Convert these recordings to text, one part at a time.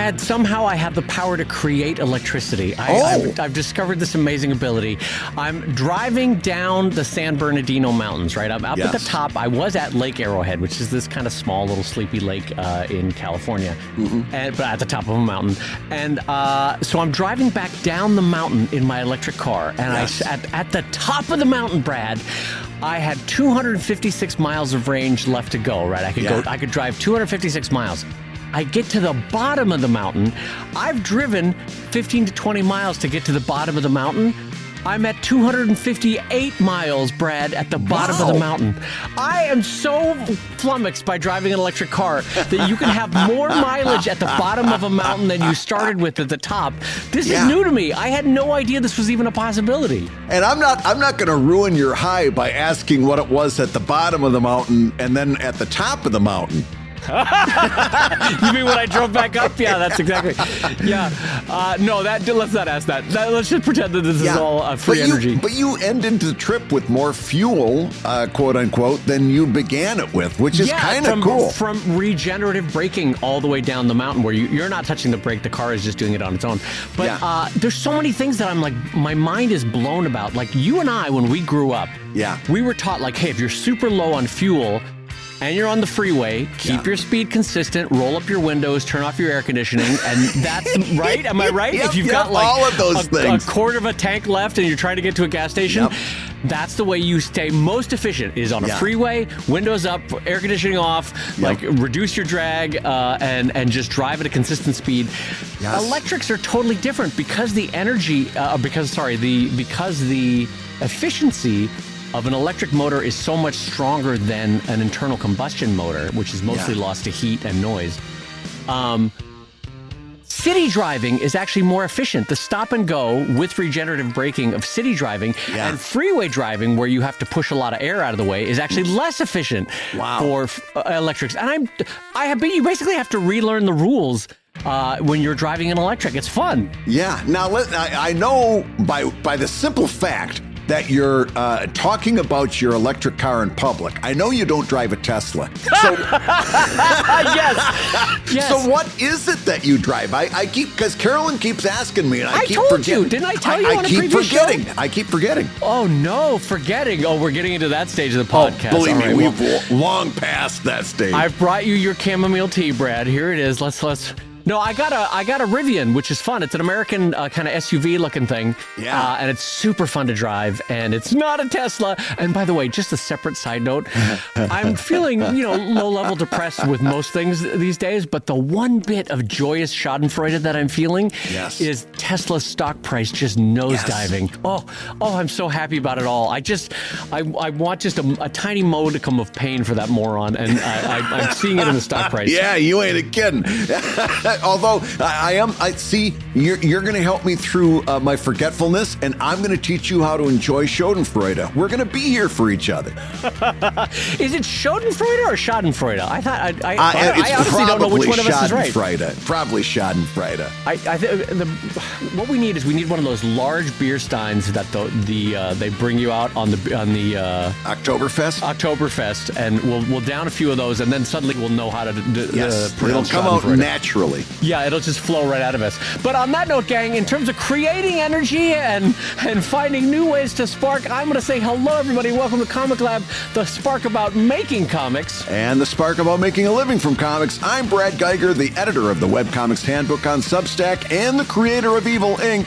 Brad, somehow I have the power to create electricity. I've discovered this amazing ability. I'm driving down the San Bernardino Mountains, right? I'm up at the top. I was at Lake Arrowhead, which is this kind of small little sleepy lake in California, but at the top of a mountain. And so I'm driving back down the mountain in my electric car. And at the top of the mountain, Brad, I had 256 miles of range left to go, right? I could drive 256 miles. I get to the bottom of the mountain. I've driven 15 to 20 miles to get to the bottom of the mountain. I'm at 258 miles, Brad, at the bottom of the mountain. I am so flummoxed by driving an electric car that you can have more mileage at the bottom of a mountain than you started with at the top. This is new to me. I had no idea this was even a possibility. And I'm not going to ruin your high by asking what it was at the bottom of the mountain and then at the top of the mountain. You mean when I drove back up? Yeah, that's exactly. Yeah. No, let's not ask that. Let's just pretend that this is all free energy. But you ended the trip with more fuel, quote unquote, than you began it with, which is kind of cool. From regenerative braking all the way down the mountain where you're not touching the brake, the car is just doing it on its own. But there's so many things that I'm like, my mind is blown about. Like you and I, when we grew up, we were taught like, hey, if you're super low on fuel, and you're on the freeway, keep your speed consistent, roll up your windows, turn off your air conditioning, and that's right? Am I right? If you've got like all of those things. A quarter of a tank left and you're trying to get to a gas station, that's the way you stay most efficient, is on a freeway, windows up, air conditioning off, like reduce your drag, and just drive at a consistent speed. Electrics are totally different because the energy, because the efficiency of an electric motor is so much stronger than an internal combustion motor, which is mostly lost to heat and noise. City driving is actually more efficient. The stop and go with regenerative braking of city driving and freeway driving, where you have to push a lot of air out of the way, is actually less efficient for electrics. And you basically have to relearn the rules when you're driving an electric. It's fun. Yeah. Now, I know by the simple fact that you're talking about your electric car in public. I know you don't drive a Tesla. So, yes. So what is it that you drive? Because Carolyn keeps asking me, and I keep told forgetting. you. Didn't I tell you on a previous show? I keep forgetting. Oh, no, forgetting. Oh, we're getting into that stage of the podcast. Believe me, we've long passed that stage. I've brought you your chamomile tea, Brad. Here it is. Let's. No, I got a Rivian, which is fun. It's an American kind of SUV looking thing. Yeah. And it's super fun to drive, and it's not a Tesla. And by the way, just a separate side note, I'm feeling, low-level depressed with most things these days, but the one bit of joyous schadenfreude that I'm feeling is Tesla's stock price just nosediving. Oh, I'm so happy about it all. I want just a tiny modicum of pain for that moron, and I'm seeing it in the stock price. Yeah, you ain't kidding. Although I see you're going to help me through my forgetfulness, and I'm going to teach you how to enjoy Schadenfreude. We're going to be here for each other. Is it Schadenfreude or Schadenfreude? I honestly don't know which one of us is right. Probably Schadenfreude. What we need one of those large beer steins that they bring you out on the Oktoberfest, and we'll down a few of those, and then suddenly we'll know how to pronounce it'll come out naturally. Yeah, it'll just flow right out of us. But on that note, gang, in terms of creating energy and finding new ways to spark, I'm going to say hello, everybody. Welcome to ComicLab, the spark about making comics. And the spark about making a living from comics. I'm Brad Guigar, the editor of the Webcomics Handbook on Substack and the creator of Evil Inc.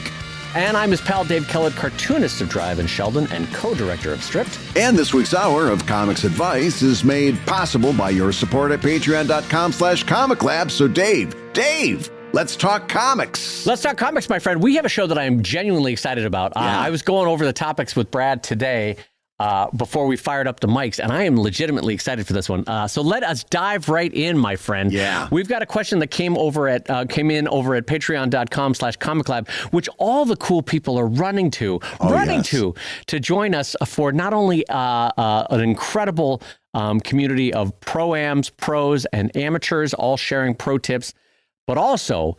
And I'm his pal Dave Kellett, cartoonist of Drive and Sheldon and co-director of Stripped. And this week's hour of Comics Advice is made possible by your support at patreon.com/ComicLab. So Dave, let's talk comics. Let's talk comics, my friend. We have a show that I'm genuinely excited about. I was going over the topics with Brad today before we fired up the mics, and I am legitimately excited for this one. So let us dive right in, my friend. Yeah. We've got a question that came in over at patreon.com/ComicLab, which all the cool people are running to join us for not only an incredible community of pro-ams, pros, and amateurs all sharing pro tips, but also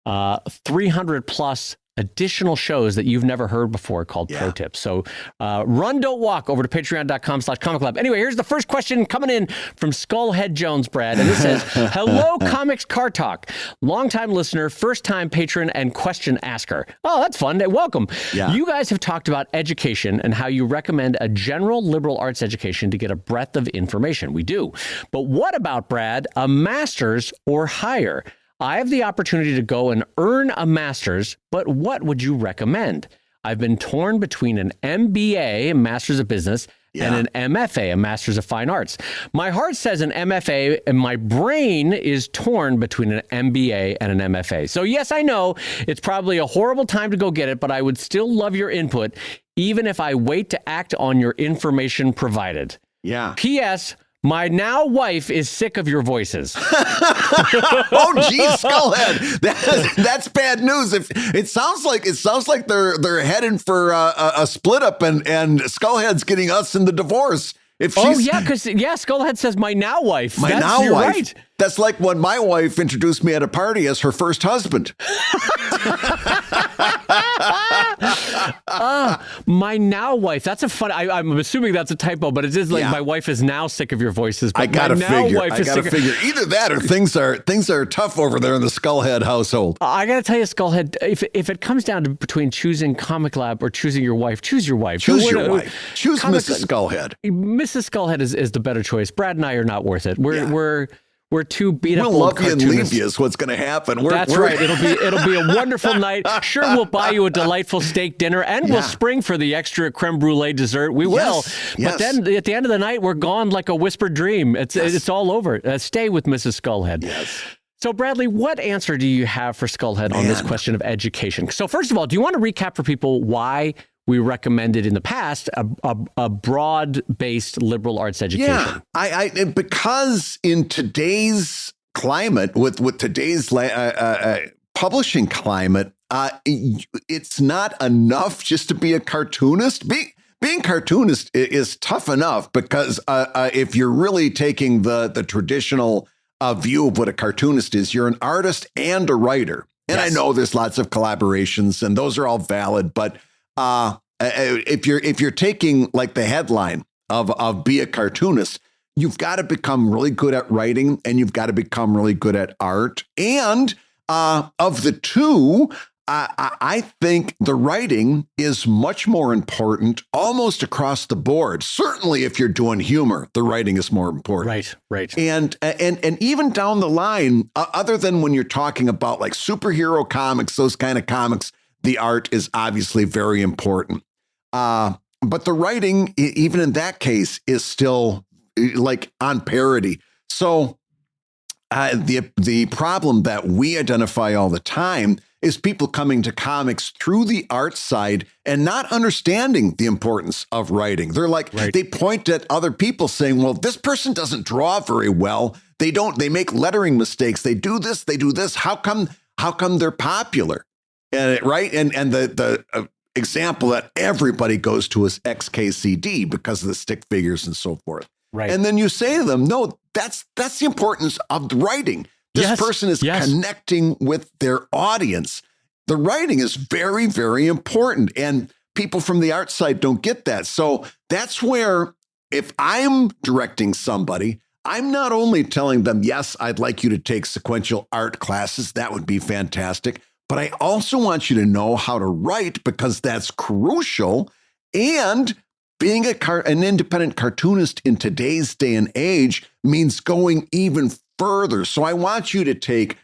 300 plus additional shows that you've never heard before called Pro Tips. So run, don't walk over to patreon.com/ComicLab. Anyway, here's the first question coming in from Skullhead Jones, Brad. And it says, hello, Comics Car Talk. Longtime listener, first-time patron, and question asker. Oh, that's fun. Welcome. Yeah. You guys have talked about education and how you recommend a general liberal arts education to get a breadth of information. We do. But what about, Brad, a master's or higher? I have the opportunity to go and earn a master's, but what would you recommend? I've been torn between an MBA, a Master's of Business, and an MFA, a Master's of Fine Arts. My heart says an MFA, and my brain is torn between an MBA and an MFA. So yes, I know it's probably a horrible time to go get it, but I would still love your input, even if I wait to act on your information provided. Yeah. P.S. My now wife is sick of your voices. Oh, geez, Skullhead, that's bad news. If it sounds like they're heading for a split up, and Skullhead's getting us in the divorce. If she's, because Skullhead says my now wife. My now wife. Right. That's like when my wife introduced me at a party as her first husband. My now wife. That's a fun. I'm assuming that's a typo, but it is like my wife is now sick of your voices. But I gotta figure. Either that or things are tough over there in the Skullhead household. I gotta tell you, Skullhead, if it comes down to between choosing ComicLab or choosing your wife, choose your wife. Choose your wife. Choose Mrs. Skullhead. Mrs. Skullhead is the better choice. Brad and I are not worth it. We're too beat up. We'll love you and leave you is what's going to happen. That's right. It'll be a wonderful night. Sure, we'll buy you a delightful steak dinner, and we'll spring for the extra creme brulee dessert. We will. But then at the end of the night, we're gone like a whispered dream. It's all over. Stay with Mrs. Skullhead. Yes. So, Bradley, what answer do you have for Skullhead on this question of education? So, first of all, do you want to recap for people why we recommended in the past a broad-based liberal arts education? Yeah, because in today's climate, with today's publishing climate, it's not enough just to be a cartoonist. Being cartoonist is tough enough because if you're really taking the traditional view of what a cartoonist is, you're an artist and a writer. And I know there's lots of collaborations, and those are all valid, but if you're taking like the headline of be a cartoonist, you've got to become really good at writing, and you've got to become really good at art. And of the two, I think the writing is much more important almost across the board. Certainly, if you're doing humor, the writing is more important. Right. And even down the line, other than when you're talking about like superhero comics, those kind of comics, the art is obviously very important. But the writing, even in that case, is still like on parity. So the problem that we identify all the time is people coming to comics through the art side and not understanding the importance of writing. They're like, they point at other people saying, well, this person doesn't draw very well. They make lettering mistakes. They do this. How come they're popular? And the example that everybody goes to is XKCD because of the stick figures and so forth. Right. And then you say to them, no, that's the importance of the writing. This person is connecting with their audience. The writing is very, very important. And people from the art side don't get that. So that's where if I'm directing somebody, I'm not only telling them, yes, I'd like you to take sequential art classes. That would be fantastic. But I also want you to know how to write because that's crucial. And being an independent cartoonist in today's day and age means going even further. So I want you to take,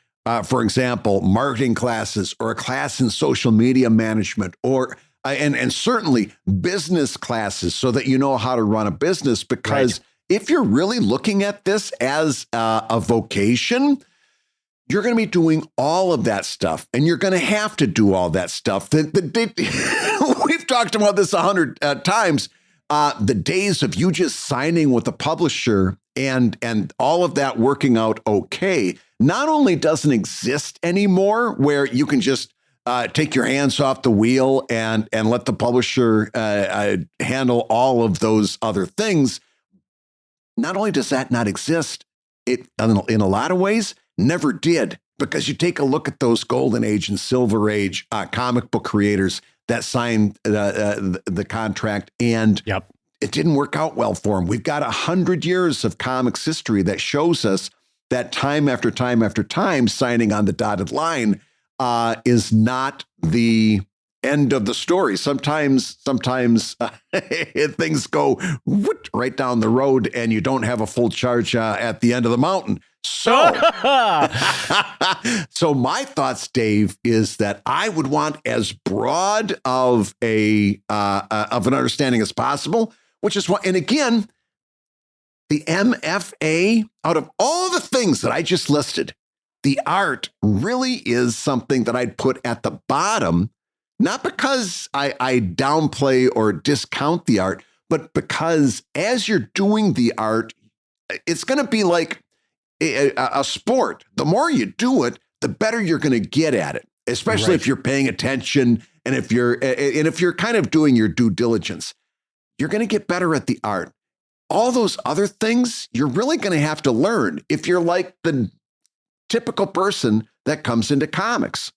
for example, marketing classes or a class in social media management or and certainly business classes so that you know how to run a business. Because if you're really looking at this as a vocation, you're going to be doing all of that stuff, and you're going to have to do all that stuff. We've talked about this 100 times. The days of you just signing with a publisher and all of that working out okay, not only doesn't exist anymore, where you can just take your hands off the wheel and let the publisher handle all of those other things. Not only does that not exist, it in a lot of ways never did, because you take a look at those golden age and silver age comic book creators that signed the contract, and it didn't work out well for them. We've got 100 years of comics history that shows us that time after time after time, signing on the dotted line is not the end of the story. Sometimes things go right down the road and you don't have a full charge at the end of the mountain. So, so my thoughts, Dave, is that I would want as broad of an understanding as possible, which is what, and again, the MFA, out of all the things that I just listed, the art really is something that I'd put at the bottom, not because I downplay or discount the art, but because as you're doing the art, it's going to be like a sport. The more you do it, the better you're going to get at it, especially if you're paying attention and if you're kind of doing your due diligence, you're going to get better at the art. All those other things, you're really going to have to learn if you're like the typical person that comes into comics.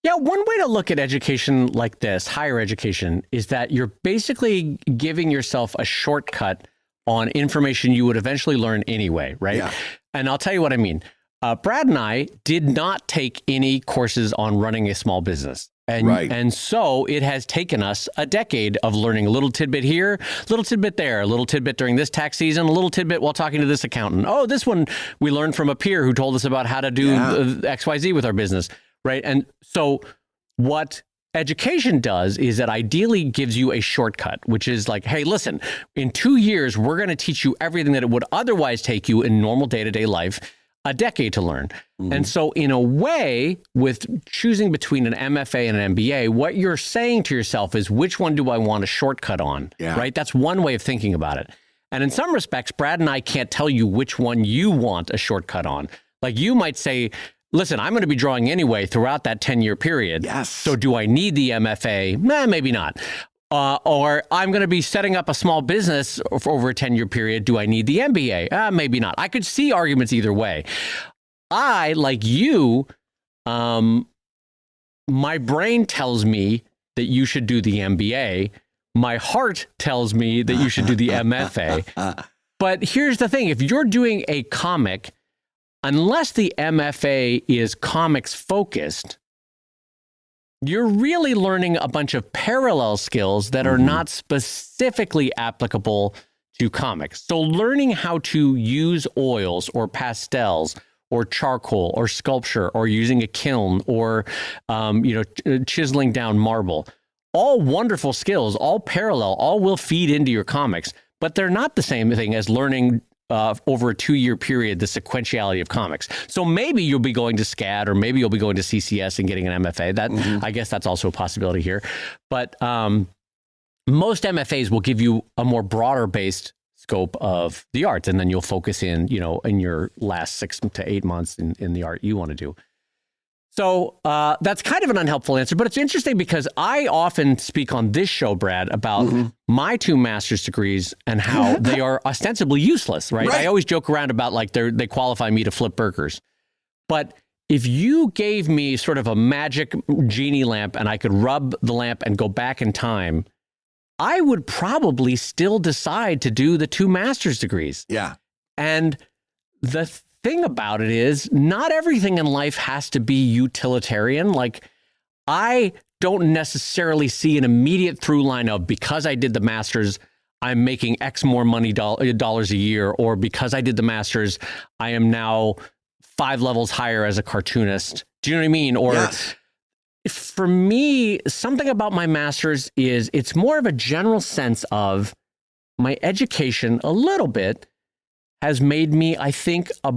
Yeah, one way to look at education like this, higher education, is that you're basically giving yourself a shortcut on information you would eventually learn anyway, right? Yeah. And I'll tell you what I mean. Brad and I did not take any courses on running a small business. And so it has taken us a decade of learning a little tidbit here, a little tidbit there, a little tidbit during this tax season, a little tidbit while talking to this accountant. Oh, this one we learned from a peer who told us about how to do XYZ with our business, right? And so what education does is it ideally gives you a shortcut, which is like, hey, listen, in 2 years, we're going to teach you everything that it would otherwise take you in normal day-to-day life a decade to learn. Mm-hmm. And so in a way, with choosing between an MFA and an MBA, what you're saying to yourself is, which one do I want a shortcut on? Yeah. Right? That's one way of thinking about it. And in some respects, Brad and I can't tell you which one you want a shortcut on. Like you might say, listen, I'm going to be drawing anyway throughout that 10-year period. Yes. So do I need the MFA? Maybe not. Or I'm going to be setting up a small business for over a 10-year period. Do I need the MBA? Maybe not. I could see arguments either way. I, like you, my brain tells me that you should do the MBA. My heart tells me that you should do the MFA. But here's the thing. If you're doing a comic, unless the MFA is comics focused, you're really learning a bunch of parallel skills that are not specifically applicable to comics. So learning how to use oils or pastels or charcoal or sculpture or using a kiln or chiseling down marble, all wonderful skills, all parallel, all will feed into your comics, but they're not the same thing as learning over a 2-year period, the sequentiality of comics. So maybe you'll be going to SCAD, or maybe you'll be going to CCS and getting an MFA. That I guess that's also a possibility here. But most MFAs will give you a more broader based scope of the arts, and then you'll focus in your last 6 to 8 months in the art you want to do. So that's kind of an unhelpful answer, but it's interesting because I often speak on this show, Brad, about my 2 master's degrees and how they are ostensibly useless, right? I always joke around about like they qualify me to flip burgers. But if you gave me sort of a magic genie lamp and I could rub the lamp and go back in time, I would probably still decide to do the 2 master's degrees. Yeah. And the thing about it is not everything in life has to be utilitarian. Like I don't necessarily see an immediate through line of, because I did the master's, I'm making X more money dollars a year, or because I did the master's, I am now 5 levels higher as a cartoonist. Do you know what I mean? Or for me, something about my master's is it's more of a general sense of my education a little bit has made me, I think, a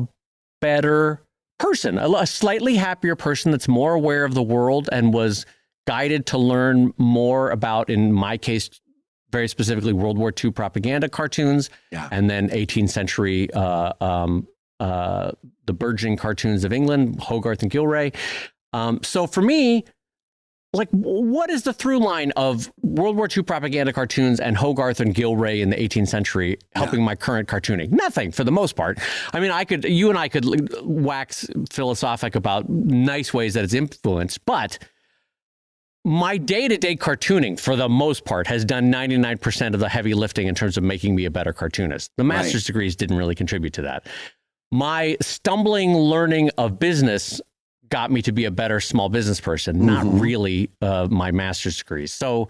better person, a slightly happier person that's more aware of the world and was guided to learn more about, in my case, very specifically World War II propaganda cartoons, and then 18th century, the burgeoning cartoons of England, Hogarth and Gilray. So for me, like, what is the through line of World War II propaganda cartoons and Hogarth and Gilray in the 18th century helping my current cartooning? Nothing, for the most part. I mean, you and I could wax philosophic about nice ways that it's influenced, but my day-to-day cartooning, for the most part, has done 99% of the heavy lifting in terms of making me a better cartoonist. The master's degrees didn't really contribute to that. My stumbling learning of business got me to be a better small business person, not really my master's degrees. So,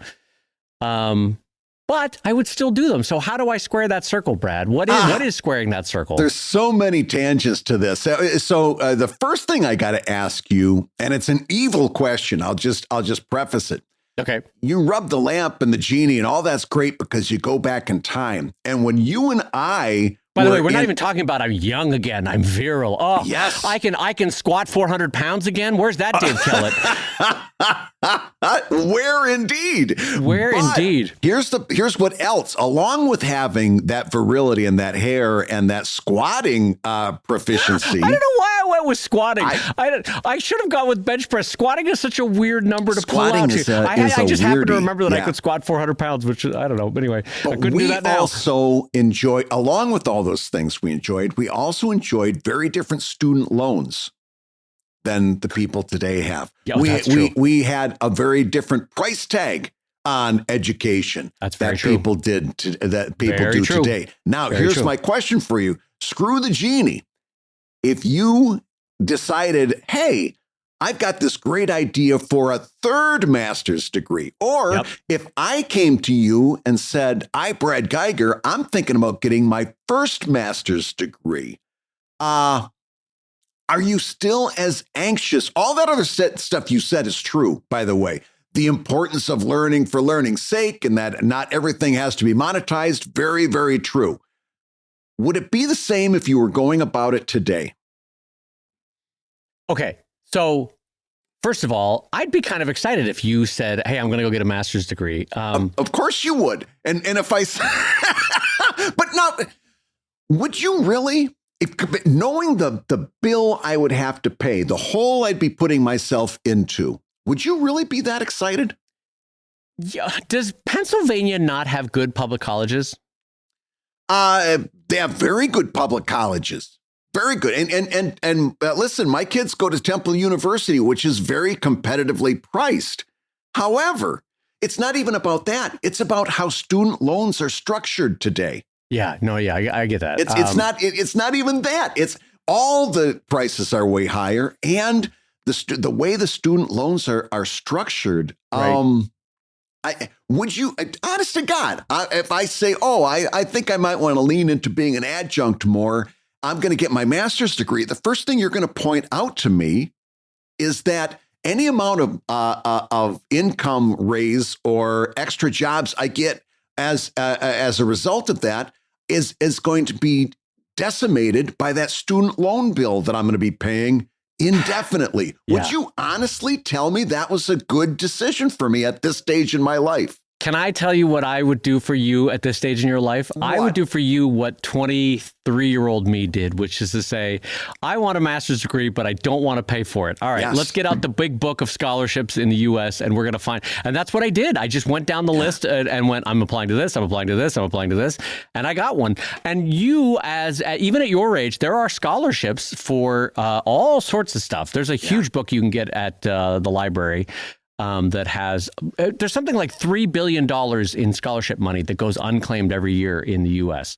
but I would still do them. So how do I square that circle, Brad? What is squaring that circle? There's so many tangents to this. So the first thing I got to ask you, and it's an evil question. I'll just preface it. Okay. You rub the lamp and the genie and all that's great because you go back in time. And when you and I, by the way, we're not even talking about I'm young again. I'm virile. Oh, yes. I can squat 400 pounds again. Where's that Dave Kellett? Where indeed? Indeed? Here's what else. Along with having that virility and that hair and that squatting proficiency. I don't know why I went with squatting. I should have gone with bench press. Squatting is such a weird number to pull out. I just happen to remember that I could squat 400 pounds, which I don't know. But anyway, I couldn't do that now. We also enjoy, along with all those things we also enjoyed very different student loans than the people today have. Yeah, that's true. We had a very different price tag on education that people do today. Now, here's my question for you. Screw the genie. If you decided, hey, I've got this great idea for a third master's degree. Or if I came to you and said, Brad Guigar, I'm thinking about getting my first master's degree. Are you still as anxious? All that other stuff you said is true, by the way. The importance of learning for learning's sake and that not everything has to be monetized. Very, very true. Would it be the same if you were going about it today? Okay. So, first of all, I'd be kind of excited if you said, hey, I'm going to go get a master's degree. Of course you would. And if I but now, would you really, knowing the bill I would have to pay, the hole I'd be putting myself into, would you really be that excited? Yeah. Does Pennsylvania not have good public colleges? They have very good public colleges. Very good. And listen, my kids go to Temple University, which is very competitively priced. However, it's not even about that. It's about how student loans are structured today. Yeah, no, yeah, I get that. It's not even that. It's all the prices are way higher, and the way the student loans are structured. Right. Would you, honest to God, if I say, I think I might want to lean into being an adjunct more, I'm going to get my master's degree. The first thing you're going to point out to me is that any amount of income raise or extra jobs I get as a result of that is going to be decimated by that student loan bill that I'm going to be paying indefinitely. Yeah. Would you honestly tell me that was a good decision for me at this stage in my life? Can I tell you what I would do for you at this stage in your life? What? I would do for you what 23-year-old me did, which is to say, I want a master's degree, but I don't want to pay for it. All right, let's get out the big book of scholarships in the U.S. and we're going to find. And that's what I did. I just went down the list and went, I'm applying to this, I'm applying to this, I'm applying to this. And I got one. And you, even at your age, there are scholarships for all sorts of stuff. There's a huge book you can get at the library. That has, there's something like $3 billion in scholarship money that goes unclaimed every year in the U.S.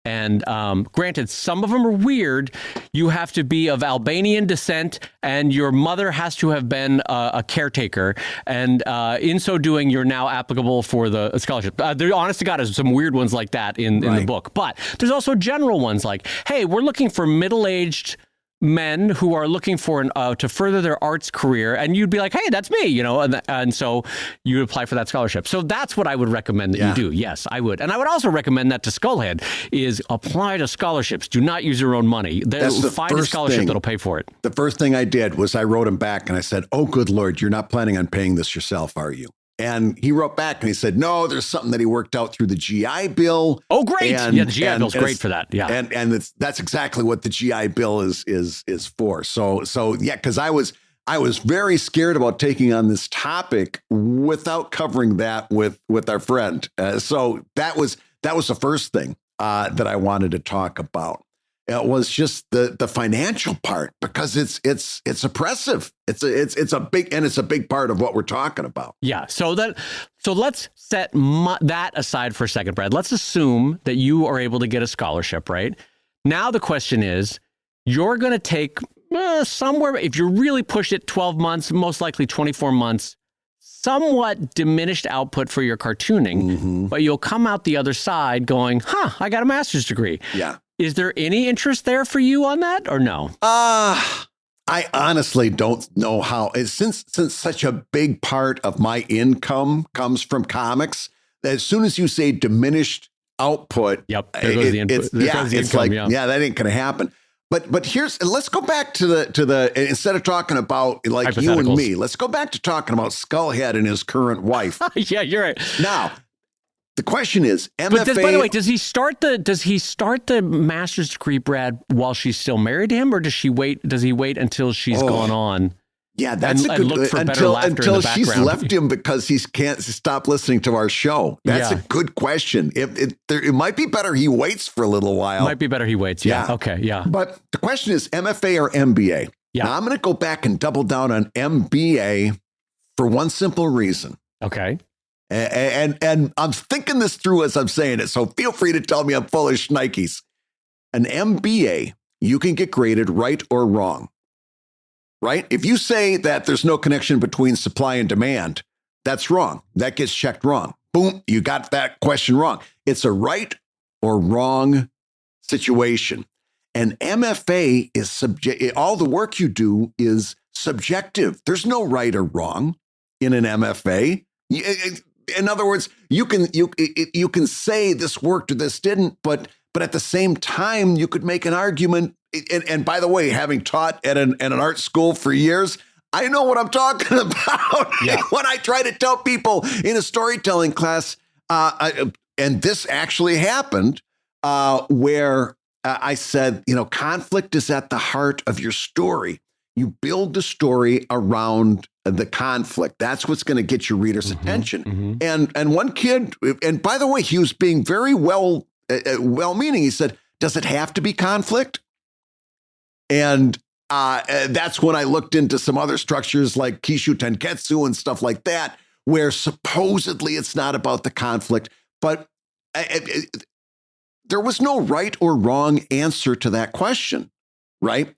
And granted, some of them are weird. You have to be of Albanian descent and your mother has to have been a caretaker. And in so doing, you're now applicable for the scholarship. There, honest to God, there's some weird ones like that in the book. But there's also general ones like, hey, we're looking for middle-aged men who are looking for to further their arts career, and you'd be like, hey, that's me, and so you would apply for that scholarship. So that's what I would recommend that you do. Yes, I would. And I would also recommend that to Skullhead is apply to scholarships. Do not use your own money. Find a scholarship that'll pay for it. The first thing I did was I wrote him back and I said, oh, good Lord, you're not planning on paying this yourself, are you? And he wrote back and he said, no, there's something that he worked out through the GI Bill. Oh, great. The GI Bill's great for that. Yeah. And that's exactly what the GI Bill is for. So yeah, because I I was very scared about taking on this topic without covering that with our friend. So that was the first thing that I wanted to talk about. It was just the financial part, because it's oppressive. It's a big part of what we're talking about. Yeah. So let's set that aside for a second, Brad. Let's assume that you are able to get a scholarship, right? Now the question is, you're going to take somewhere, if you really push it, 12 months, most likely 24 months, somewhat diminished output for your cartooning, but you'll come out the other side going, I got a master's degree. Yeah. Is there any interest there for you on that or no? I honestly don't know how. Since such a big part of my income comes from comics, as soon as you say diminished output, there goes the input. That ain't going to happen. But let's go back to the instead of talking about like you and me, let's go back to talking about Skullhead and his current wife. Yeah, you're right. Now, the question is, MFA. But by the way, does he start the master's degree, Brad, while she's still married to him, or does he wait until she's gone on? Yeah, that's a good until she's left him because he can't stop listening to our show. That's a good question. It might be better he waits for a little while. Might be better he waits. Yeah. Okay. Yeah. But the question is MFA or MBA. Yeah. Now I'm going to go back and double down on MBA for one simple reason. Okay. And I'm thinking this through as I'm saying it, so feel free to tell me I'm full of shnikes. An MBA, you can get graded right or wrong. Right? If you say that there's no connection between supply and demand, that's wrong. That gets checked wrong. Boom, you got that question wrong. It's a right or wrong situation. And MFA is all the work you do is subjective. There's no right or wrong in an MFA. In other words, you can say this worked or this didn't, but at the same time, you could make an argument. And by the way, having taught at an art school for years, I know what I'm talking about. Yeah. When I try to tell people in a storytelling class, and this actually happened, where I said, conflict is at the heart of your story. You build the story around the conflict. That's what's going to get your reader's attention. And one kid, and by the way, he was being very well-meaning. He said, "Does it have to be conflict?" And that's when I looked into some other structures like Kishu Tenketsu and stuff like that, where supposedly it's not about the conflict, but there was no right or wrong answer to that question, right?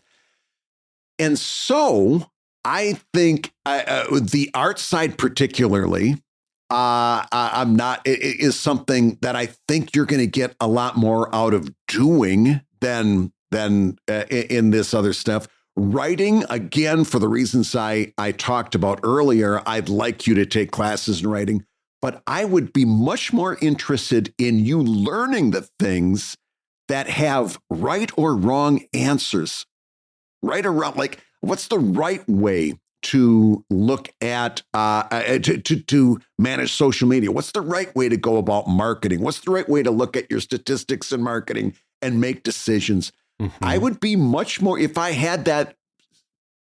And so I think the art side particularly, is something that I think you're going to get a lot more out of doing than in this other stuff. Writing, again, for the reasons I talked about earlier, I'd like you to take classes in writing, but I would be much more interested in you learning the things that have right or wrong answers. Right or wrong, like what's the right way to look at, to manage social media? What's the right way to go about marketing? What's the right way to look at your statistics in marketing and make decisions? I would be much more, if I had that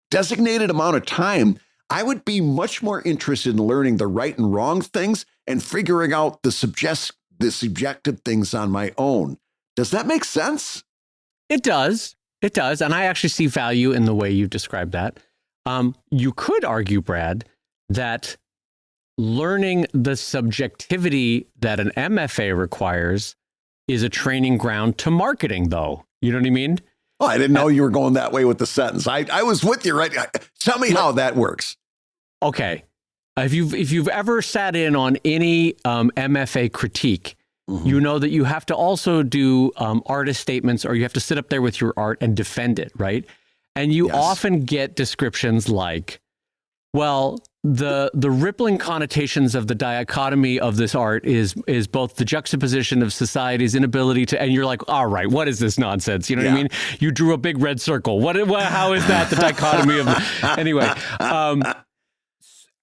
designated amount of time, I would be much more interested in learning the right and wrong things and figuring out the subjective things on my own. Does that make sense? It does. It does. And I actually see value in the way you described that. You could argue, Brad, that learning the subjectivity that an MFA requires is a training ground to marketing, though. You know what I mean? Oh, I didn't know you were going that way with the sentence. I was with you, right? Tell me how that works. Okay. If you've ever sat in on any MFA critique, you know that you have to also do artist statements, or you have to sit up there with your art and defend it, right? And you often get descriptions like, well, the rippling connotations of the dichotomy of this art is both the juxtaposition of society's inability to, and you're like, all right, what is this nonsense? You know what I mean? You drew a big red circle. How is that the dichotomy of anyway?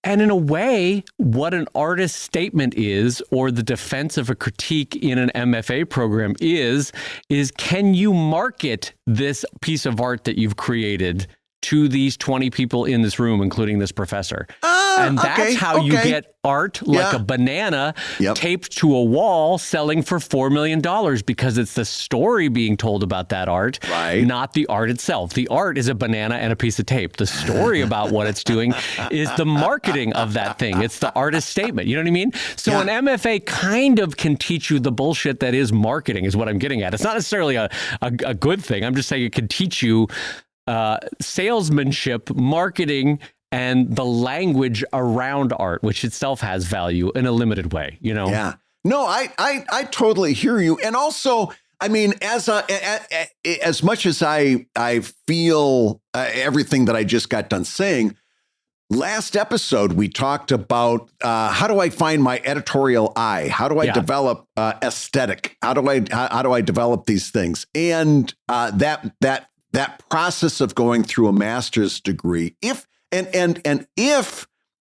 And in a way, what an artist's statement is, or the defense of a critique in an MFA program is can you market this piece of art that you've created to these 20 people in this room, including this professor. And that's how you get art like a banana taped to a wall selling for $4 million, because it's the story being told about that art, not the art itself. The art is a banana and a piece of tape. The story about what it's doing is the marketing of that thing. It's the artist statement. You know what I mean? So an MFA kind of can teach you the bullshit that is marketing, is what I'm getting at. It's not necessarily a good thing. I'm just saying it can teach you salesmanship, marketing, and the language around art, which itself has value in a limited way, you know? Yeah. No, I totally hear you. And also, I mean, as much as I feel everything that I just got done saying, last episode, we talked about how do I find my editorial eye? How do I develop aesthetic? How do I develop these things? And that process of going through a master's degree, if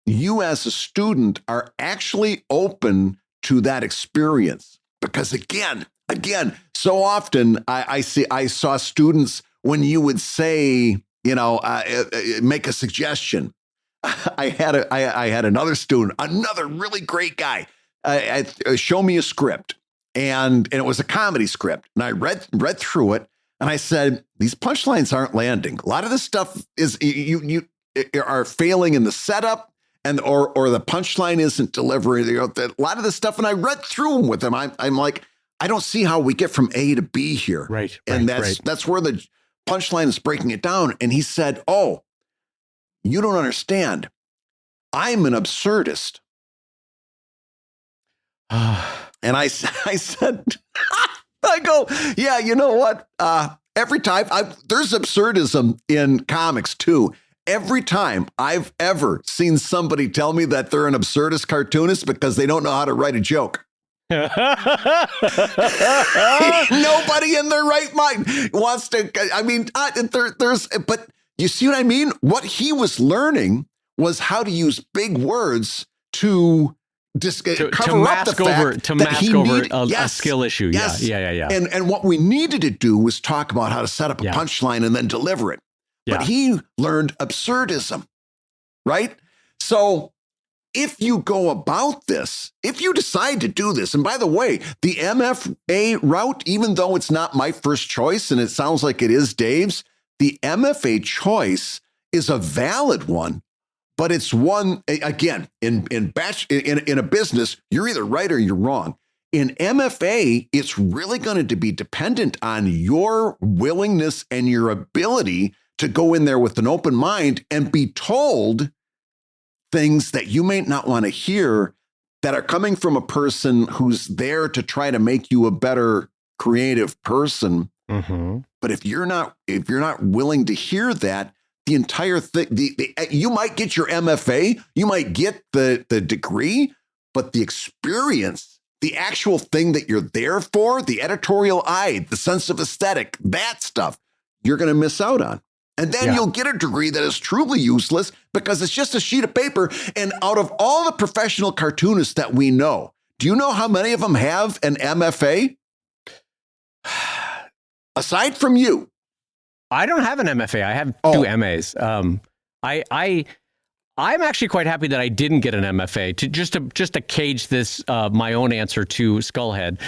you as a student are actually open to that experience, because again, so often I saw students, when you would say, make a suggestion. I had another student, another really great guy, show me a script, and it was a comedy script, and I read through it. And I said, these punchlines aren't landing. A lot of this stuff is you are failing in the setup, and or the punchline isn't delivering. A lot of this stuff, and I read through them with him. I'm like, I don't see how we get from A to B here. Right. And that's where the punchline is breaking it down. And he said, "Oh, you don't understand. I'm an absurdist." And I said. I go, yeah, you know what? Every time there's absurdism in comics too. Every time I've ever seen somebody tell me that they're an absurdist cartoonist because they don't know how to write a joke. Nobody in their right mind wants to. I mean, but you see what I mean? What he was learning was how to use big words to mask over a skill issue. Yes. Yeah. And what we needed to do was talk about how to set up a punchline and then deliver it. But he learned absurdism, right? So if you go about this, if you decide to do this, and by the way, the MFA route, even though it's not my first choice, and it sounds like it is Dave's, the MFA choice is a valid one. But it's one, again, in a business, you're either right or you're wrong. In MFA, it's really going to be dependent on your willingness and your ability to go in there with an open mind and be told things that you may not want to hear, that are coming from a person who's there to try to make you a better creative person. Mm-hmm. But if you're not willing to hear that, the entire thing, you might get your MFA, you might get the degree, but the experience, the actual thing that you're there for, the editorial eye, the sense of aesthetic, that stuff, you're going to miss out on. And then you'll get a degree that is truly useless because it's just a sheet of paper. And out of all the professional cartoonists that we know, do you know how many of them have an MFA? Aside from you. I don't have an MFA. I have 2 MAs. I'm actually quite happy that I didn't get an MFA just to cage this my own answer to Skullhead.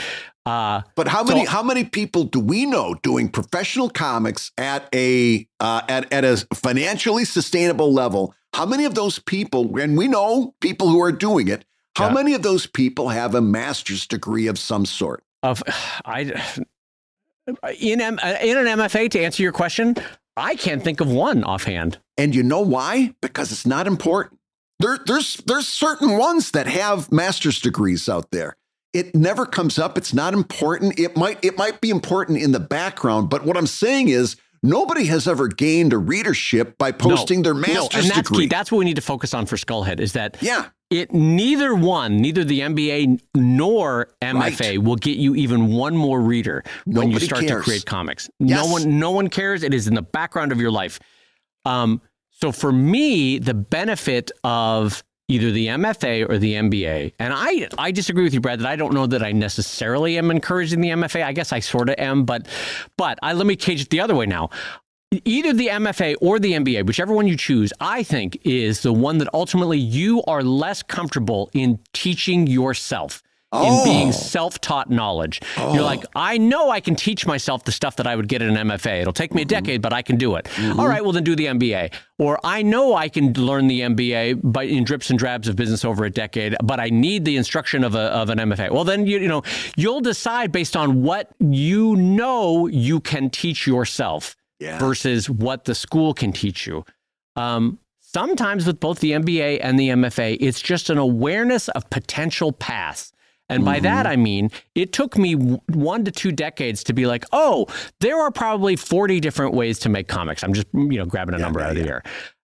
But how many people do we know doing professional comics at a financially sustainable level? How many of those people, and we know people who are doing it, how many of those people have a master's degree of some sort? In an MFA, to answer your question, I can't think of one offhand. And you know why? Because it's not important. There's certain ones that have master's degrees out there. It never comes up. It's not important. It might be important in the background. But what I'm saying is, nobody has ever gained a readership by posting their master's degree. Key. That's what we need to focus on for Skullhead, is that neither the MBA nor MFA will get you even one more reader when you start to create comics. Yes. No one cares. It is in the background of your life. So for me, the benefit of either the MFA or the MBA, and I disagree with you, Brad, that I don't know that I necessarily am encouraging the MFA. I guess I sort of am, but let me cage it the other way now. either the MFA or the MBA, whichever one you choose, I think is the one that ultimately you are less comfortable in teaching yourself. In being self-taught knowledge. You're like, I know I can teach myself the stuff that I would get in an MFA. It'll take me a decade, but I can do it. All right, well then do the MBA. Or I know I can learn the MBA but in drips and drabs of business over a decade, but I need the instruction of an MFA. Well then, you'll decide based on what you know you can teach yourself versus what the school can teach you. Sometimes with both the MBA and the MFA, it's just an awareness of potential paths. And by that, I mean, it took me 1 to 2 decades to be like, oh, there are probably 40 different ways to make comics. I'm just, grabbing a number out of the air.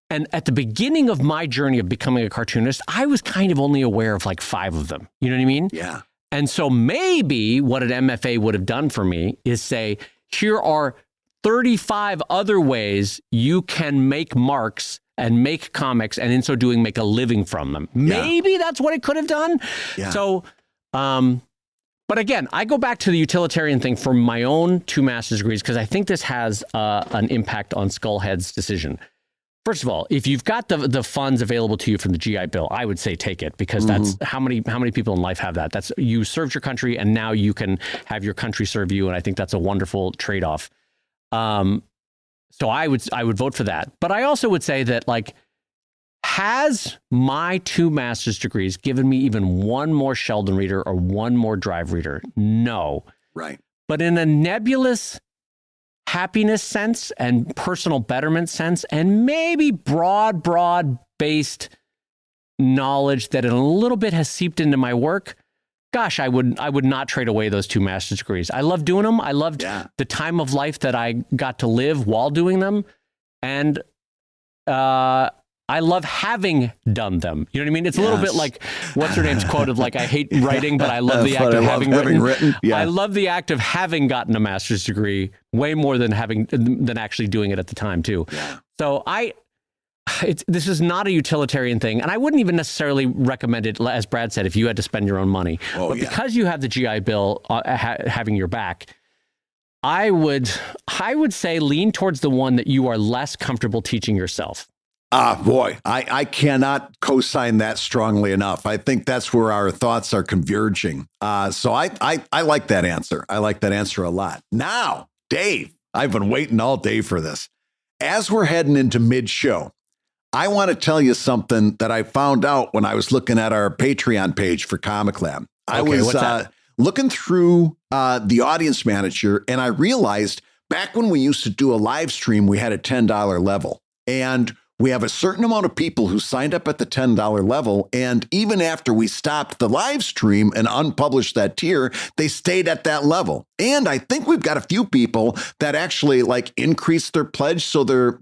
And at the beginning of my journey of becoming a cartoonist, I was kind of only aware of like 5 of them. You know what I mean? Yeah. And so maybe what an MFA would have done for me is say, here are 35 other ways you can make marks and make comics, and in so doing, make a living from them. Maybe that's what it could have done. Yeah. So, but again, I go back to the utilitarian thing for my own 2 master's degrees because I think this has an impact on Skullhead's decision. First of all, if you've got the funds available to you from the GI Bill, I would say take it because that's how many people in life have that. That's you served your country and now you can have your country serve you, and I think that's a wonderful trade-off. So I would vote for that. But I also would say that has my 2 master's degrees given me even one more Sheldon reader or one more Drive reader? No. Right. But in a nebulous happiness sense and personal betterment sense, and maybe broad-based knowledge that in a little bit has seeped into my work, gosh, I would not trade away those 2 master's degrees. I love doing them. I loved the time of life that I got to live while doing them. And I love having done them. You know what I mean? It's a little bit like what's her name's quote of I hate writing, but I love the act of having written. Yeah. I love the act of having gotten a master's degree way more than actually doing it at the time too. Yeah. So this is not a utilitarian thing, and I wouldn't even necessarily recommend it, as Brad said, if you had to spend your own money. But because you have the GI Bill having your back, I would say lean towards the one that you are less comfortable teaching yourself. Boy, I cannot co-sign that strongly enough. I think that's where our thoughts are converging. So I like that answer. I like that answer a lot. Now, Dave, I've been waiting all day for this. As we're heading into mid-show, I want to tell you something that I found out when I was looking at our Patreon page for ComicLab. I was looking through the audience manager, and I realized back when we used to do a live stream, we had a $10 level. And we have a certain amount of people who signed up at the $10 level. And even after we stopped the live stream and unpublished that tier, they stayed at that level. And I think we've got a few people that actually increased their pledge. So they're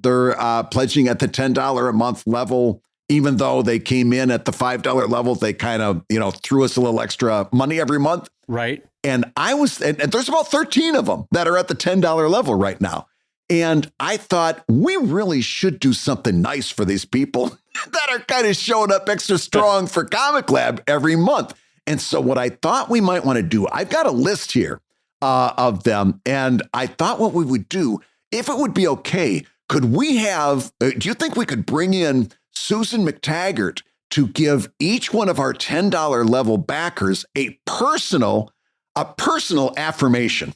pledging at the $10 a month level, even though they came in at the $5 level. They kind of, threw us a little extra money every month. Right. And and there's about 13 of them that are at the $10 level right now. And I thought we really should do something nice for these people that are kind of showing up extra strong for ComicLab every month. And so what I thought we might want to do, I've got a list here of them. And I thought what we would do, if it would be okay, could we have, do you think we could bring in Susan MacTaggart to give each one of our $10 level backers a personal affirmation?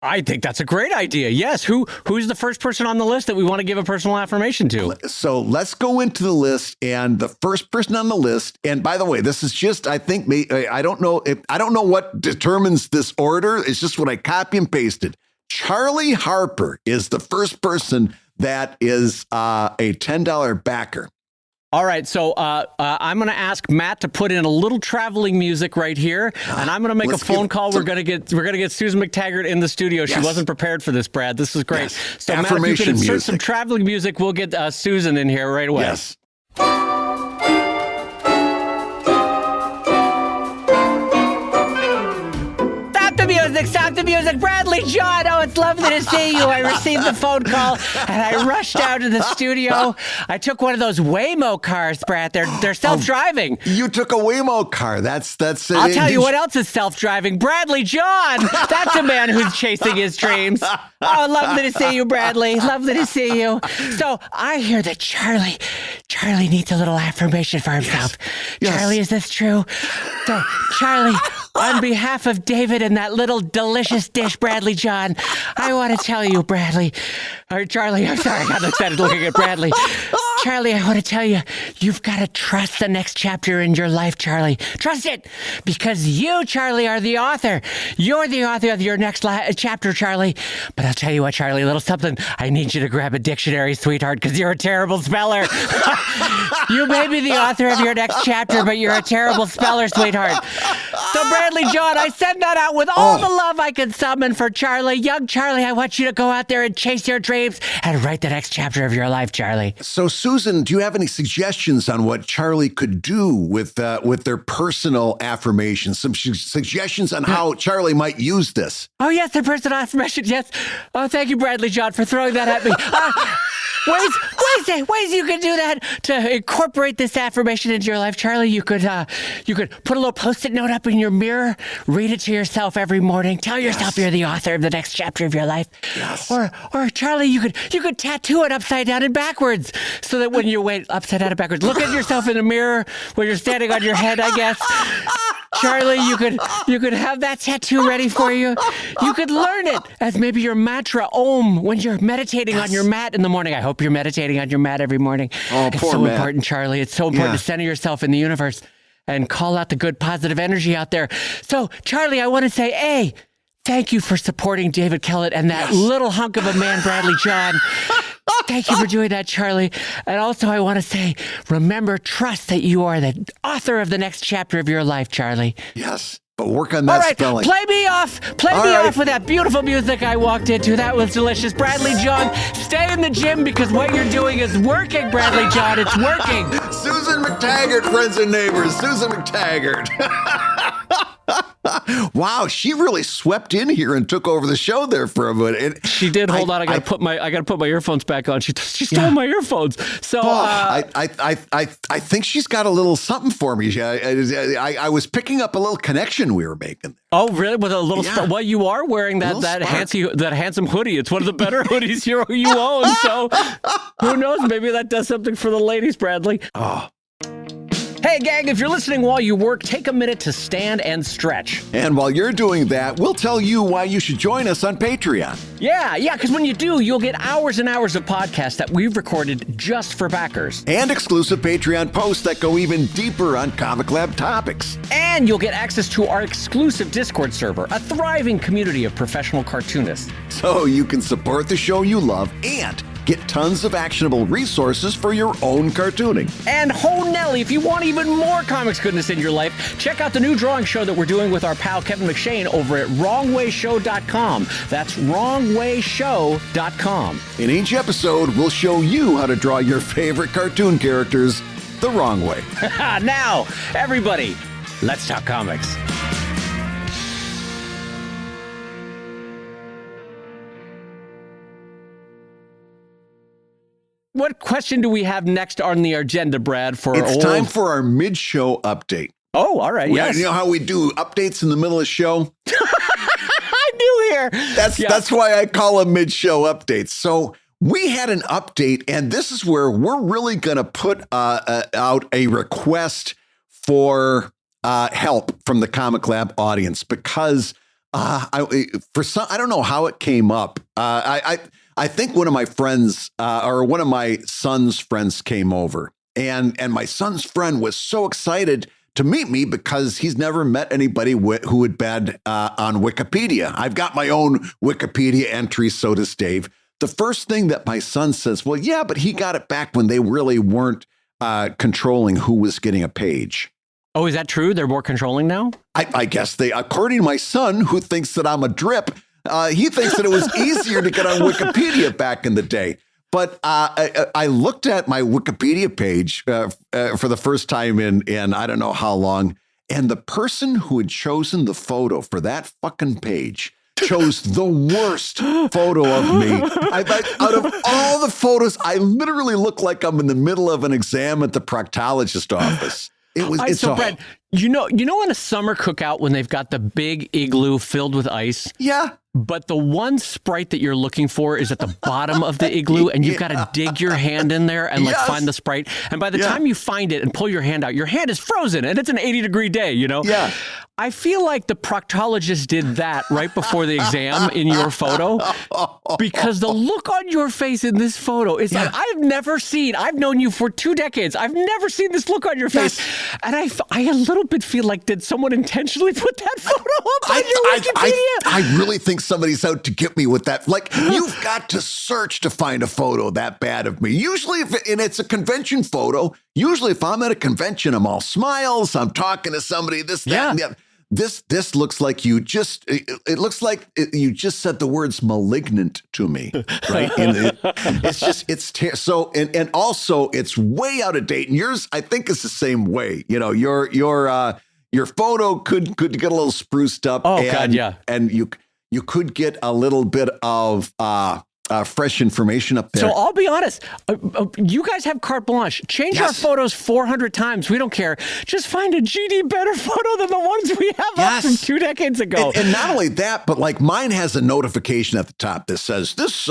I think that's a great idea. Yes. Who's the first person on the list that we want to give a personal affirmation to? So let's go into the list, and the first person on the list. And by the way, this is just, I think, I don't know what determines this order. It's just what I copy and pasted. Charlie Harper is the first person that is a $10 backer. All right, so I'm going to ask Matt to put in a little traveling music right here, and I'm going to make a phone call. We're going to get Susan MacTaggart in the studio. She wasn't prepared for this, Brad. This is great. Yes. So Matt, if you can insert some traveling music, we'll get Susan in here right away. Yes. Stop the music! Stop the music! music. Bradley John, oh, it's lovely to see you. I received the phone call, and I rushed out to the studio. I took one of those Waymo cars, Brad. They're self-driving. You took a Waymo car. That's. I'll tell you what else is self-driving. Bradley John. That's a man who's chasing his dreams. Oh, lovely to see you, Bradley. Lovely to see you. So I hear that Charlie needs a little affirmation for himself. Yes. Charlie, is this true? So, Charlie, on behalf of David and that little delicious dish, Bradley John, I want to tell you, Charlie, I'm sorry, I got excited looking at Bradley. Charlie, I want to tell you, you've got to trust the next chapter in your life, Charlie. Trust it, because you, Charlie, are the author. You're the author of your next chapter, Charlie. But I'll tell you what, Charlie, a little something. I need you to grab a dictionary, sweetheart, because you're a terrible speller. You may be the author of your next chapter, but you're a terrible speller, sweetheart. So, Bradley John, I send that out with all the love I can summon for Charlie. Young Charlie, I want you to go out there and chase your dreams and write the next chapter of your life, Charlie. So, Susan, do you have any suggestions on what Charlie could do with their personal affirmations? Some suggestions on how Charlie might use this? Oh, yes, their personal affirmations, yes. Oh, thank you, Bradley John, for throwing that at me. Ways you could do that to incorporate this affirmation into your life, Charlie. You could put a little Post-it note up in your mirror, read it to yourself every morning. Tell yourself you're the author of the next chapter of your life. Yes. Or Charlie, you could tattoo it upside down and backwards, so that when you wait upside down and backwards, look at yourself in the mirror when you're standing on your head, I guess. Charlie, you could have that tattoo ready for you. You could learn it as maybe your mantra Om when you're meditating on your mat in the morning. I hope you're meditating on your mat every morning. Oh, it's poor so Matt. important, Charlie. It's so important to center yourself in the universe and call out the good positive energy out there. So, Charlie, I want to say, A, thank you for supporting David Kellett and that little hunk of a man, Bradley John. Thank you for doing that, Charlie. And also, I want to say, remember, trust that you are the author of the next chapter of your life, Charlie. Yes, but work on that spelling. Play me off with that beautiful music I walked into. That was delicious. Bradley John, stay in the gym because what you're doing is working, Bradley John. It's working. Susan MacTaggart, friends and neighbors. Susan MacTaggart. Wow, she really swept in here and took over the show there for a minute. She did. Hold on, I gotta put my earphones back on. She stole my earphones. So I think she's got a little something for me. I was picking up a little connection we were making. Oh, really? With a little well, you are wearing that handsome hoodie. It's one of the better hoodies you own. So who knows? Maybe that does something for the ladies, Bradley. Oh. Hey, gang, if you're listening while you work, take a minute to stand and stretch. And while you're doing that, we'll tell you why you should join us on Patreon. Yeah, because when you do, you'll get hours and hours of podcasts that we've recorded just for backers. And exclusive Patreon posts that go even deeper on ComicLab topics. And you'll get access to our exclusive Discord server, a thriving community of professional cartoonists. So you can support the show you love and get tons of actionable resources for your own cartooning. And ho Nelly, if you want even more comics goodness in your life, check out the new drawing show that we're doing with our pal Kevin McShane over at wrongwayshow.com. That's wrongwayshow.com. In each episode, we'll show you how to draw your favorite cartoon characters the wrong way. Now, everybody, let's talk comics. What question do we have next on the agenda, Brad? It's time for our mid-show update. Oh, all right. Yes. You know how we do updates in the middle of the show? I knew here. That's why I call them mid-show updates. So we had an update, and this is where we're really going to put out a request for help from the ComicLab audience because I don't know how it came up. I think one of my friends or one of my son's friends came over, and my son's friend was so excited to meet me because he's never met anybody who had been on Wikipedia. I've got my own Wikipedia entry, so does Dave. The first thing that my son says, well, yeah, but he got it back when they really weren't controlling who was getting a page. Oh, is that true? They're more controlling now? I guess according to my son, who thinks that I'm a drip, he thinks that it was easier to get on Wikipedia back in the day. But I looked at my Wikipedia page for the first time in I don't know how long, and the person who had chosen the photo for that fucking page chose the worst photo of me. Out of all the photos, I literally look like I'm in the middle of an exam at the proctologist office. Brad, you know, in a summer cookout when they've got the big igloo filled with ice. Yeah. But the one Sprite that you're looking for is at the bottom of the igloo, and you've got to dig your hand in there and find the Sprite. And by the time you find it and pull your hand out, your hand is frozen, and it's an 80-degree day, you know? Yeah. I feel like the proctologist did that right before the exam in your photo, because the look on your face in this photo is like, I've known you for 2 decades. I've never seen this look on your face. And I a little bit feel like, did someone intentionally put that photo up on your Wikipedia? I really think somebody's out to get me with that. Like, you've got to search to find a photo that bad of me. Usually, and it's a convention photo. Usually, if I'm at a convention, I'm all smiles. I'm talking to somebody, this, that, and the other. This looks like you just, it looks like you just said the words malignant to me, right? And and also it's way out of date. And yours, I think, is the same way. You know, your photo could get a little spruced up. Oh, God, yeah. And you could get a little bit of fresh information up there. So I'll be honest, you guys have carte blanche. Change our photos 400 times. We don't care. Just find a GD better photo than the ones we have up from 2 decades ago. And not only that, but like mine has a notification at the top that says this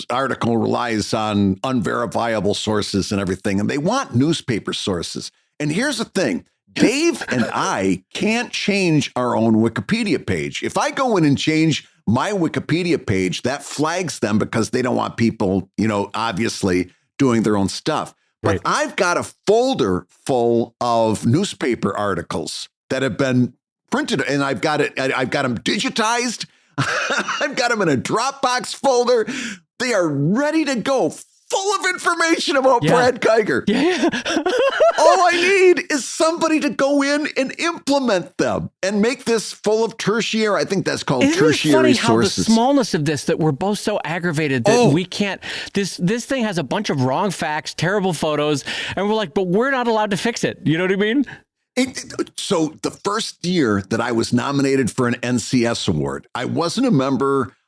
article relies on unverifiable sources and everything, and they want newspaper sources. And here's the thing. Dave and I can't change our own Wikipedia page. If I go in and change my Wikipedia page, that flags them because they don't want people, you know, obviously doing their own stuff. But I've got a folder full of newspaper articles that have been printed, and I've got them digitized. I've got them in a Dropbox folder. They are ready to go, full of information about Brad Guigar. Yeah. All I need is somebody to go in and implement them and make this full of tertiary. I think that's called tertiary sources. How the smallness of this, that we're both so aggravated that we can't. This thing has a bunch of wrong facts, terrible photos, and we're like, but we're not allowed to fix it. You know what I mean? So the first year that I was nominated for an NCS award, I wasn't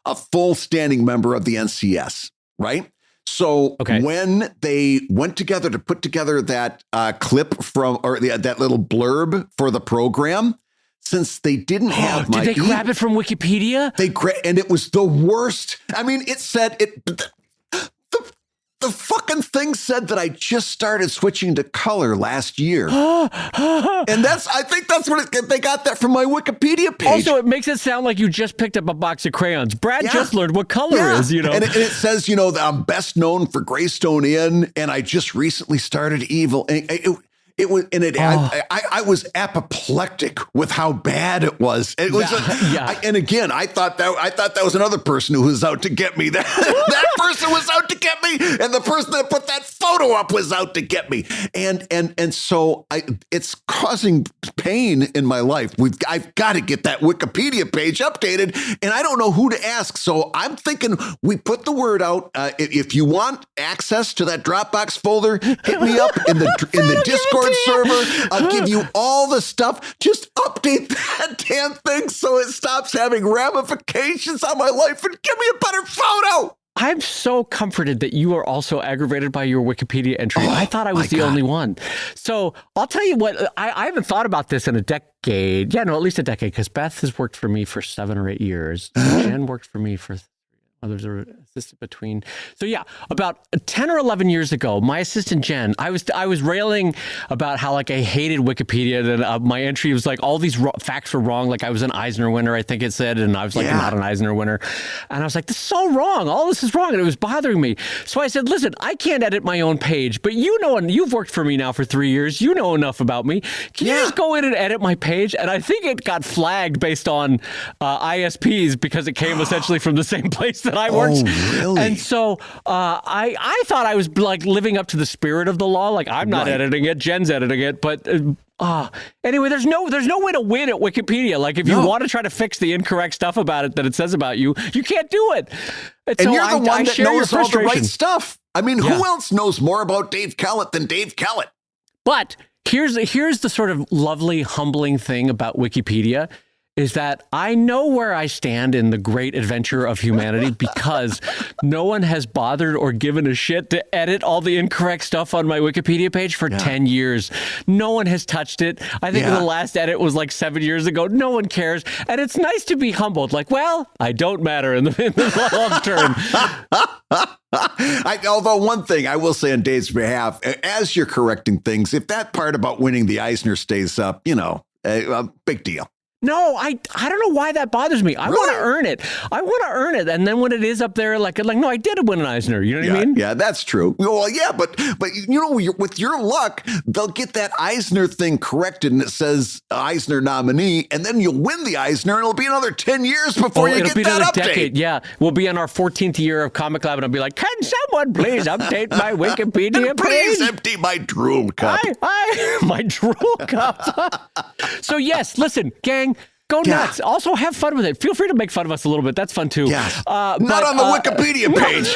a full standing member of the NCS, right? So when they went together to put together that clip that little blurb for the program, since they didn't have did they grab it from Wikipedia? And it was the worst. I mean, it said the fucking thing said that I just started switching to color last year. And I think that's what they got that from my Wikipedia page. Also, it makes it sound like you just picked up a box of crayons. Brad just learned what color is, you know. And it says, you know, that I'm best known for Greystone Inn, and I just recently started Evil. And I was apoplectic with how bad it was. It was, and again, I thought that was another person who was out to get me. That person was out to get me, and the person that put that photo up was out to get me. And so it's causing pain in my life. I've got to get that Wikipedia page updated, and I don't know who to ask. So I'm thinking we put the word out. If you want access to that Dropbox folder, hit me up in the Discord server. I'll give you all the stuff. Just update that damn thing so it stops having ramifications on my life and give me a better photo. I'm so comforted that you are also aggravated by your Wikipedia entry. I thought I was the only one. So I'll tell you what, I haven't thought about this in a decade. Yeah, no, at least a decade, because Beth has worked for me for 7 or 8 years. Jen worked for me for there's an assistant between. So yeah, about 10 or 11 years ago, my assistant Jen, I was railing about how like I hated Wikipedia, and my entry was like all these facts were wrong. Like I was an Eisner winner, I think it said, and I was like not an Eisner winner. And I was like, this is so wrong. All this is wrong, and it was bothering me. So I said, listen, I can't edit my own page, but you know, and you've worked for me now for 3 years. You know enough about me. Can you just go in and edit my page? And I think it got flagged based on ISPs because it came essentially from the same place that I worked. Oh, really? And so I thought I was like living up to the spirit of the law. Like I'm not editing it, Jen's editing it. But anyway, there's no way to win at Wikipedia. Like if you want to try to fix the incorrect stuff about it that it says about you, you can't do it. And so you're the one that knows all the right stuff. I mean, who else knows more about Dave Kellett than Dave Kellett? But here's the sort of lovely, humbling thing about Wikipedia is that I know where I stand in the great adventure of humanity because no one has bothered or given a shit to edit all the incorrect stuff on my Wikipedia page for 10 years. No one has touched it. I think the last edit was like 7 years ago. No one cares. And it's nice to be humbled. Like, well, I don't matter in the long term. Although one thing I will say on Dave's behalf, as you're correcting things, if that part about winning the Eisner stays up, a big deal. No, I don't know why that bothers me. I want to earn it. I want to earn it. And then when it is up there, like no, I did win an Eisner. You know what I mean? Yeah, that's true. Well, yeah, but with your luck, they'll get that Eisner thing corrected and it says Eisner nominee, and then you'll win the Eisner, and it'll be another 10 years before you get that update. Decade. Yeah, we'll be on our 14th year of ComicLab, and I'll be like, can someone please update my Wikipedia page? Please empty my drool cup. My drool cup. So yes, listen, gang. Go nuts. Also, have fun with it. Feel free to make fun of us a little bit. That's fun, too. Yes. Not on the Wikipedia page.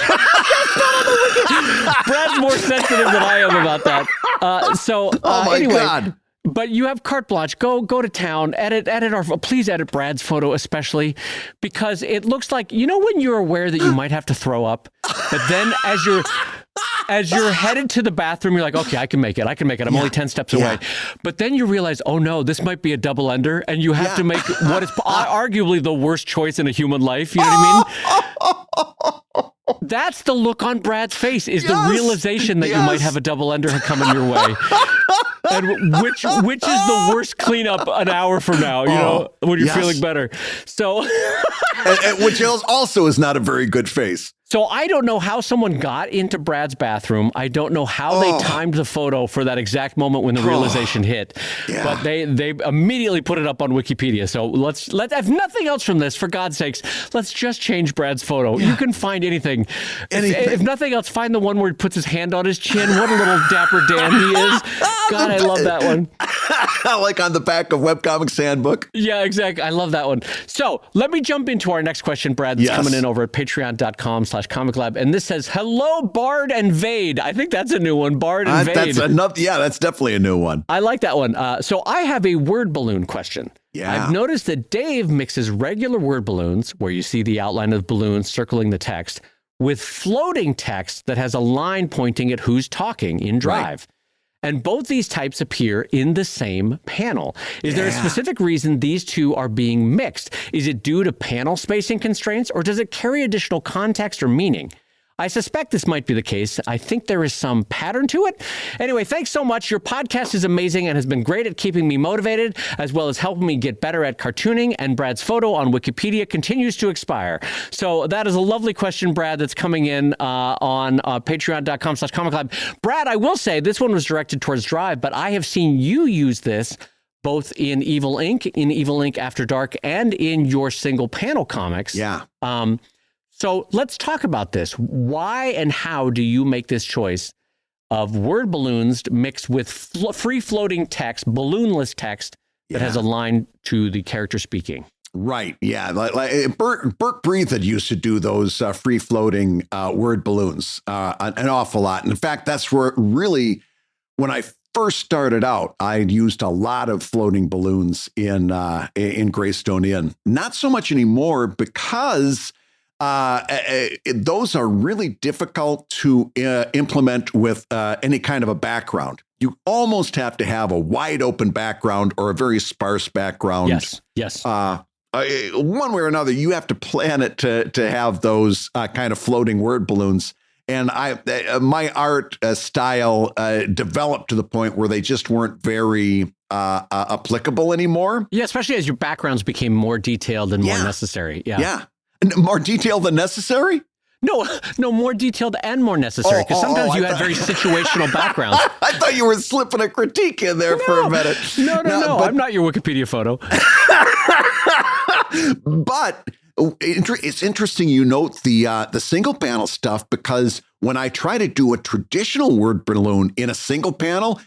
Brad's more sensitive than I am about that. Anyway, God. But you have carte blanche. Go to town. Please edit Brad's photo especially, because it looks like, when you're aware that you might have to throw up, but then as you're headed to the bathroom, you're like, okay, I can make it. I'm only 10 steps away. But then you realize, oh no, this might be a double ender, and you have to make what is arguably the worst choice in a human life. You know what I mean? That's the look on Brad's face, is the realization that you might have a double ender coming your way. And which is the worst cleanup an hour from now, when you're feeling better. So, and which also is not a very good face. So I don't know how someone got into Brad's bathroom. I don't know how they timed the photo for that exact moment when the realization hit. Yeah. But they immediately put it up on Wikipedia. So let's if nothing else from this, for God's sakes, let's just change Brad's photo. Yeah. You can find anything. If nothing else, find the one where he puts his hand on his chin. What a little dapper Dan he is. God, I love that one. Like on the back of Webcomics Handbook. Yeah, exactly. I love that one. So let me jump into our next question, Brad, that's coming in over at patreon.com/ComicLab. And this says, hello, Bard and Vade. I think that's a new one, Bard and Vade. That's definitely a new one. I like that one. So I have a word balloon question. Yeah. I've noticed that Dave mixes regular word balloons, where you see the outline of the balloon circling the text, with floating text that has a line pointing at who's talking in Drive. Right. And both these types appear in the same panel. Is there a specific reason these two are being mixed? Is it due to panel spacing constraints, or does it carry additional context or meaning? I suspect this might be the case. I think there is some pattern to it. Anyway, thanks so much. Your podcast is amazing and has been great at keeping me motivated, as well as helping me get better at cartooning, and Brad's photo on Wikipedia continues to expire. So that is a lovely question, Brad, that's coming in on patreon.com/ComicLab. Brad, I will say this one was directed towards Drive, but I have seen you use this both in Evil Inc. After Dark, and in your single panel comics. Yeah. So let's talk about this. Why and how do you make this choice of word balloons mixed with free-floating text, balloonless text that has a line to the character speaking? Right. Yeah. Like Burke Breathed used to do those free-floating word balloons an awful lot. And in fact, that's where really, when I first started out, I used a lot of floating balloons in Greystone Inn. Not so much anymore, because those are really difficult to implement with any kind of a background. You almost have to have a wide open background or a very sparse background. Yes. One way or another, you have to plan it to have those kind of floating word balloons. And my art style developed to the point where they just weren't very applicable anymore. Yeah, especially as your backgrounds became more detailed and more necessary. Yeah. More detailed than necessary? No, more detailed and more necessary, because sometimes you had very situational backgrounds. I thought you were slipping a critique in there for a minute. No. But I'm not your Wikipedia photo. But it's interesting you note the single panel stuff, because when I try to do a traditional word balloon in a single panel,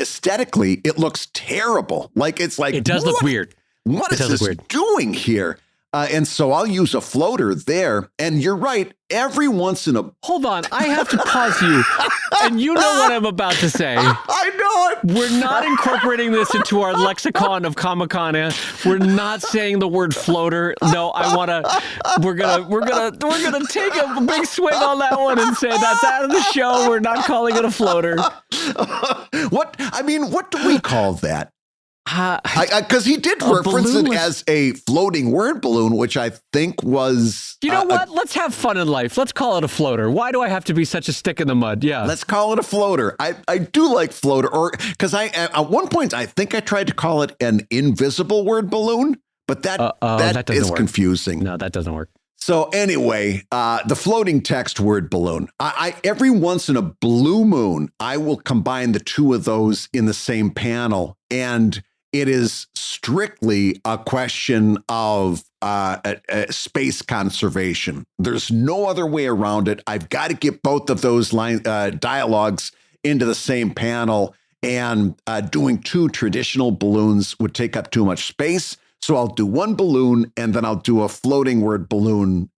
aesthetically, it looks terrible. It does look weird. What is this doing here? And so I'll use a floater there. And you're right. Every once in a... Hold on. I have to pause you. And you know what I'm about to say. I know it. We're not incorporating this into our lexicon of Comicana. We're not saying the word floater. No, we're gonna take a big swing on that one and say that's out of the show. We're not calling it a floater. What do we call that? Because he did reference it as a floating word balloon, which I think was... You know what? Let's have fun in life. Let's call it a floater. Why do I have to be such a stick in the mud? Yeah. Let's call it a floater. I do like floater, or because at one point I think I tried to call it an invisible word balloon, but that is confusing. No, that doesn't work. So anyway, the floating text word balloon. I every once in a blue moon, I will combine the two of those in the same panel, and it is strictly a question of space conservation. There's no other way around it. I've got to get both of those dialogues into the same panel, and doing two traditional balloons would take up too much space. So I'll do one balloon, and then I'll do a floating word balloon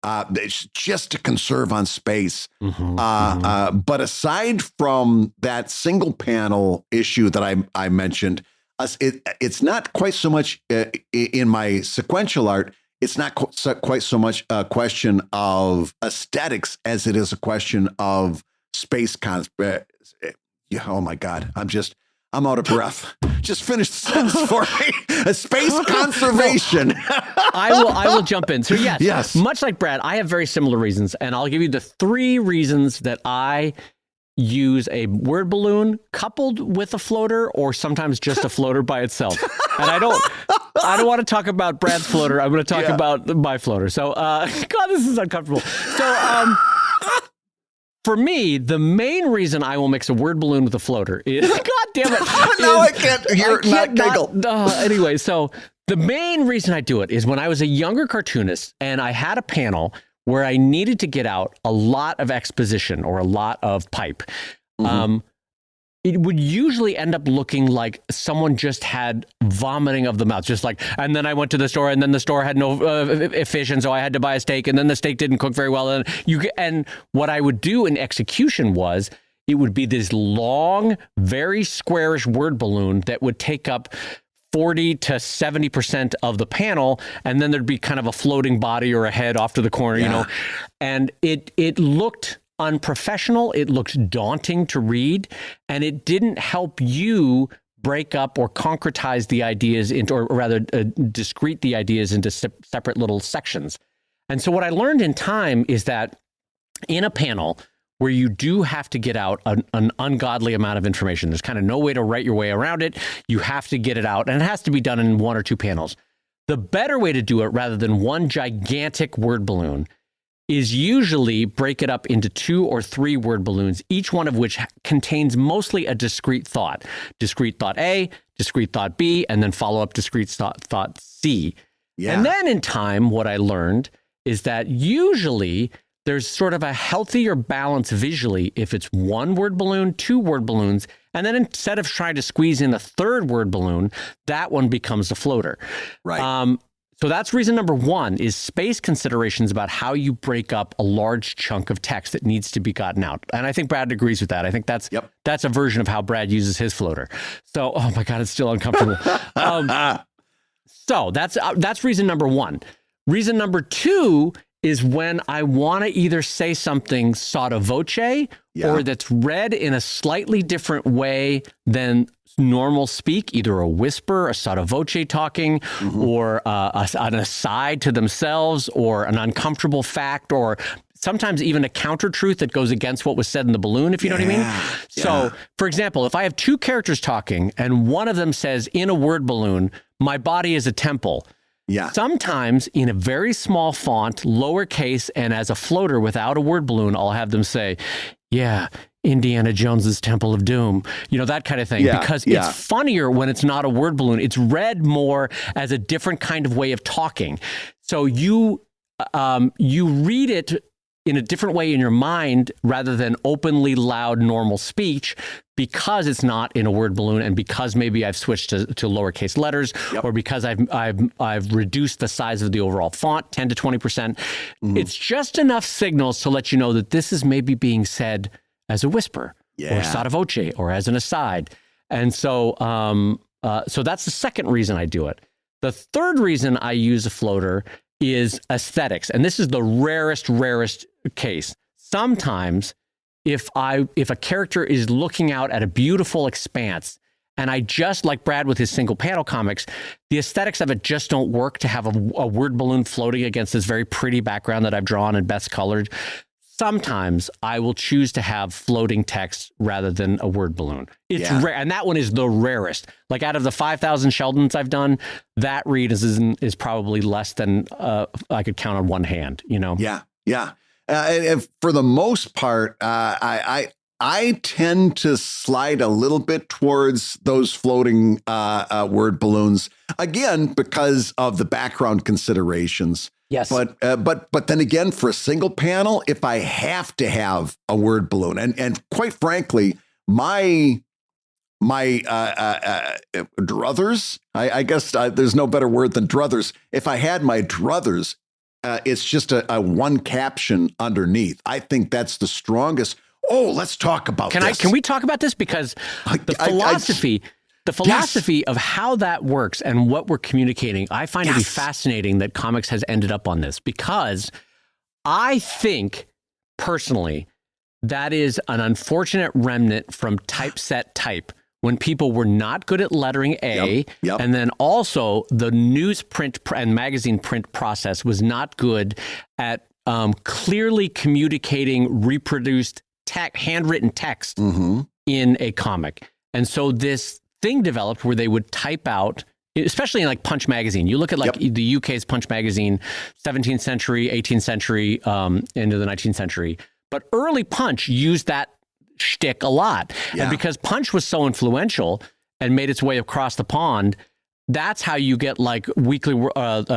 just to conserve on space. But aside from that single panel issue that I mentioned, it's not quite so much in my sequential art. It's not quite so much a question of aesthetics as it is a question of space. Oh my God, I'm out of breath. Just finish the sentence for me. Space conservation. I will jump in. So yes, much like Brad, I have very similar reasons, and I'll give you the 3 reasons that I use a word balloon coupled with a floater, or sometimes just a floater by itself. And I don't want to talk about Brad's floater. I'm going to talk about my floater. So, God, this is uncomfortable. So, for me, the main reason I will mix a word balloon with a floater is, God damn it. No, I can't hear it not giggle. Anyway, so the main reason I do it is when I was a younger cartoonist and I had a panel where I needed to get out a lot of exposition or a lot of pipe. It would usually end up looking like someone just had vomiting of the mouth, just like, and then I went to the store, and then the store had no fish, and so I had to buy a steak, and then the steak didn't cook very well. And what I would do in execution was, it would be this long, very squarish word balloon that would take up 40 to 70% of the panel, and then there'd be kind of a floating body or a head off to the corner, you know, and it looked unprofessional. It looked daunting to read, and it didn't help you break up or concretize the ideas into, or rather discrete the ideas into separate little sections. And so what I learned in time is that in a panel where you do have to get out an ungodly amount of information, there's kind of no way to write your way around it. You have to get it out, and it has to be done in 1 or 2 panels. The better way to do it, rather than one gigantic word balloon, is usually break it up into 2 or 3 word balloons, each one of which contains mostly a discrete thought. Discrete thought A, discrete thought B, and then follow up discrete thought C. Yeah. And then in time, what I learned is that usually there's sort of a healthier balance visually if it's 1 word balloon, 2 word balloons, and then instead of trying to squeeze in a 3rd word balloon, that one becomes the floater. Right. So that's reason number 1 is space considerations about how you break up a large chunk of text that needs to be gotten out. And I think Brad agrees with that. I think that's a version of how Brad uses his floater. So, oh my God, it's still uncomfortable. So that's reason number 1. Reason number 2 is when I want to either say something sotto voce or that's read in a slightly different way than normal speak, either a whisper, a sotto voce talking, or an aside to themselves, or an uncomfortable fact, or sometimes even a counter truth that goes against what was said in the balloon, if you know what I mean. So, for example, if I have 2 characters talking and one of them says in a word balloon, "My body is a temple." Sometimes in a very small font, lowercase, and as a floater without a word balloon, I'll have them say, "Yeah, Indiana Jones's Temple of Doom," you know, that kind of thing, because it's funnier when it's not a word balloon. It's read more as a different kind of way of talking. So you read it in a different way in your mind rather than openly loud normal speech, because it's not in a word balloon, and because maybe I've switched to lowercase letters, or because I've reduced the size of the overall font 10 to 20%. It's just enough signals to let you know that this is maybe being said as a whisper, or sotto voce, or as an aside. And so so that's the second reason I do it. The third reason I use a floater is aesthetics, and this is the rarest case. Sometimes if a character is looking out at a beautiful expanse, and I just, like Brad with his single panel comics, the aesthetics of it just don't work to have a word balloon floating against this very pretty background that I've drawn and Beth's colored. Sometimes I will choose to have floating text rather than a word balloon. It's rare, and that one is the rarest. Like out of the 5,000 Sheldons I've done, that read is probably less than I could count on one hand. You know? Yeah. And for the most part, I tend to slide a little bit towards those floating word balloons, again because of the background considerations. Yes. But then again, for a single panel, if I have to have a word balloon, and quite frankly, my druthers, I guess there's no better word than druthers. If I had my druthers, it's just a one caption underneath. I think that's the strongest. Oh, let's talk about this. Can we talk about this? Because the philosophy of how that works and what we're communicating, I find to be fascinating that comics has ended up on this, because I think personally that is an unfortunate remnant from typeset type, when people were not good at lettering and then also the newsprint and magazine print process was not good at clearly communicating reproduced handwritten text in a comic. And so this thing developed where they would type out, especially in like Punch magazine. You look at like the UK's Punch magazine, 17th century, 18th century, into the 19th century. But early Punch used that shtick a lot. And because Punch was so influential and made its way across the pond, that's how you get like Weekly World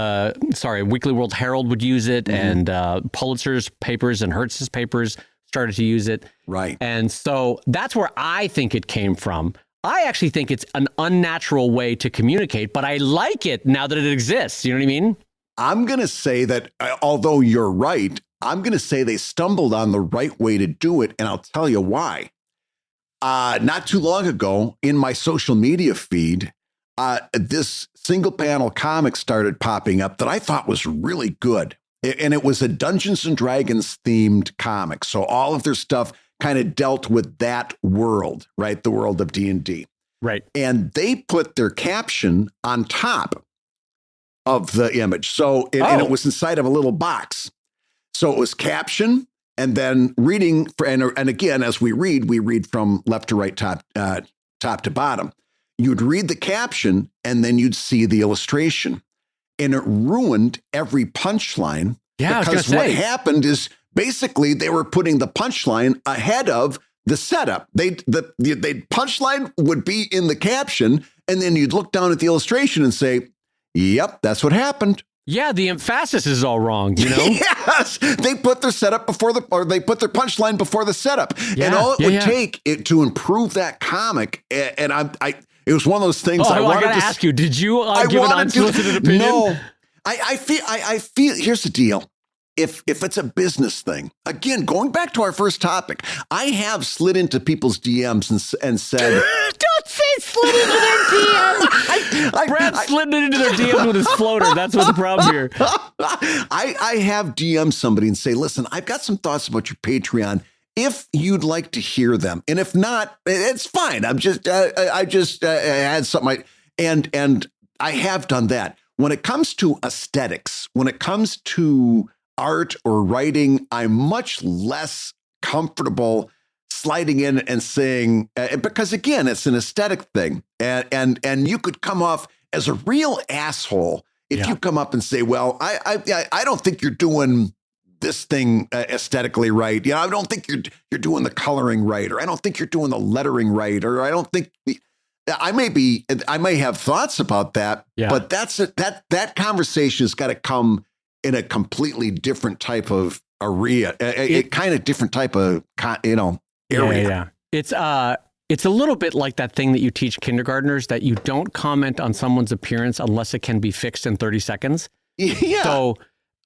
Herald would use it, and Pulitzer's papers and Hertz's papers started to use it. Right. And so that's where I think it came from. I actually think it's an unnatural way to communicate, but I like it now that it exists. You know what I mean? I'm going to say that, although you're right, I'm going to say they stumbled on the right way to do it, and I'll tell you why. Not too long ago, in my social media feed, this single panel comic started popping up that I thought was really good. And it was a Dungeons and Dragons themed comic. So all of their stuff kind of dealt with that world, right? The world of D&D. Right. And they put their caption on top of the image. So, and it was inside of a little box. So it was caption and then reading, and again, as we read from left to right, top to bottom. You'd read the caption and then you'd see the illustration. And it ruined every punchline. Yeah, because what happened is basically they were putting the punchline ahead of the setup. The punchline would be in the caption, and then you'd look down at the illustration and say, "Yep, that's what happened." Yeah, the emphasis is all wrong, you know? Yes, they put their setup or they put their punchline before the setup. Yeah, and all it would take to improve that comic, and it was one of those things. I got to ask you, did you give an unsolicited opinion? No, I feel. Here's the deal. If it's a business thing, again, going back to our first topic, I have slid into people's DMs and said, "Don't say slid into their DMs." Brad slid into their DMs with his floater. That's what's the problem here. I have DM'd somebody and say, "Listen, I've got some thoughts about your Patreon. If you'd like to hear them, and if not, it's fine. I just had something, and I have done that. When it comes to aesthetics, when it comes to art or writing, I'm much less comfortable sliding in and saying, because again, it's an aesthetic thing, and you could come off as a real asshole if you come up and say, "Well, I don't think you're doing this thing aesthetically right. I don't think you're doing the coloring right, or I don't think you're doing the lettering right, or I don't think." I may have thoughts about that, but that conversation has got to come in a completely different type of area, a kind of different type of, area. Yeah. It's a little bit like that thing that you teach kindergartners, that you don't comment on someone's appearance unless it can be fixed in 30 seconds. Yeah. So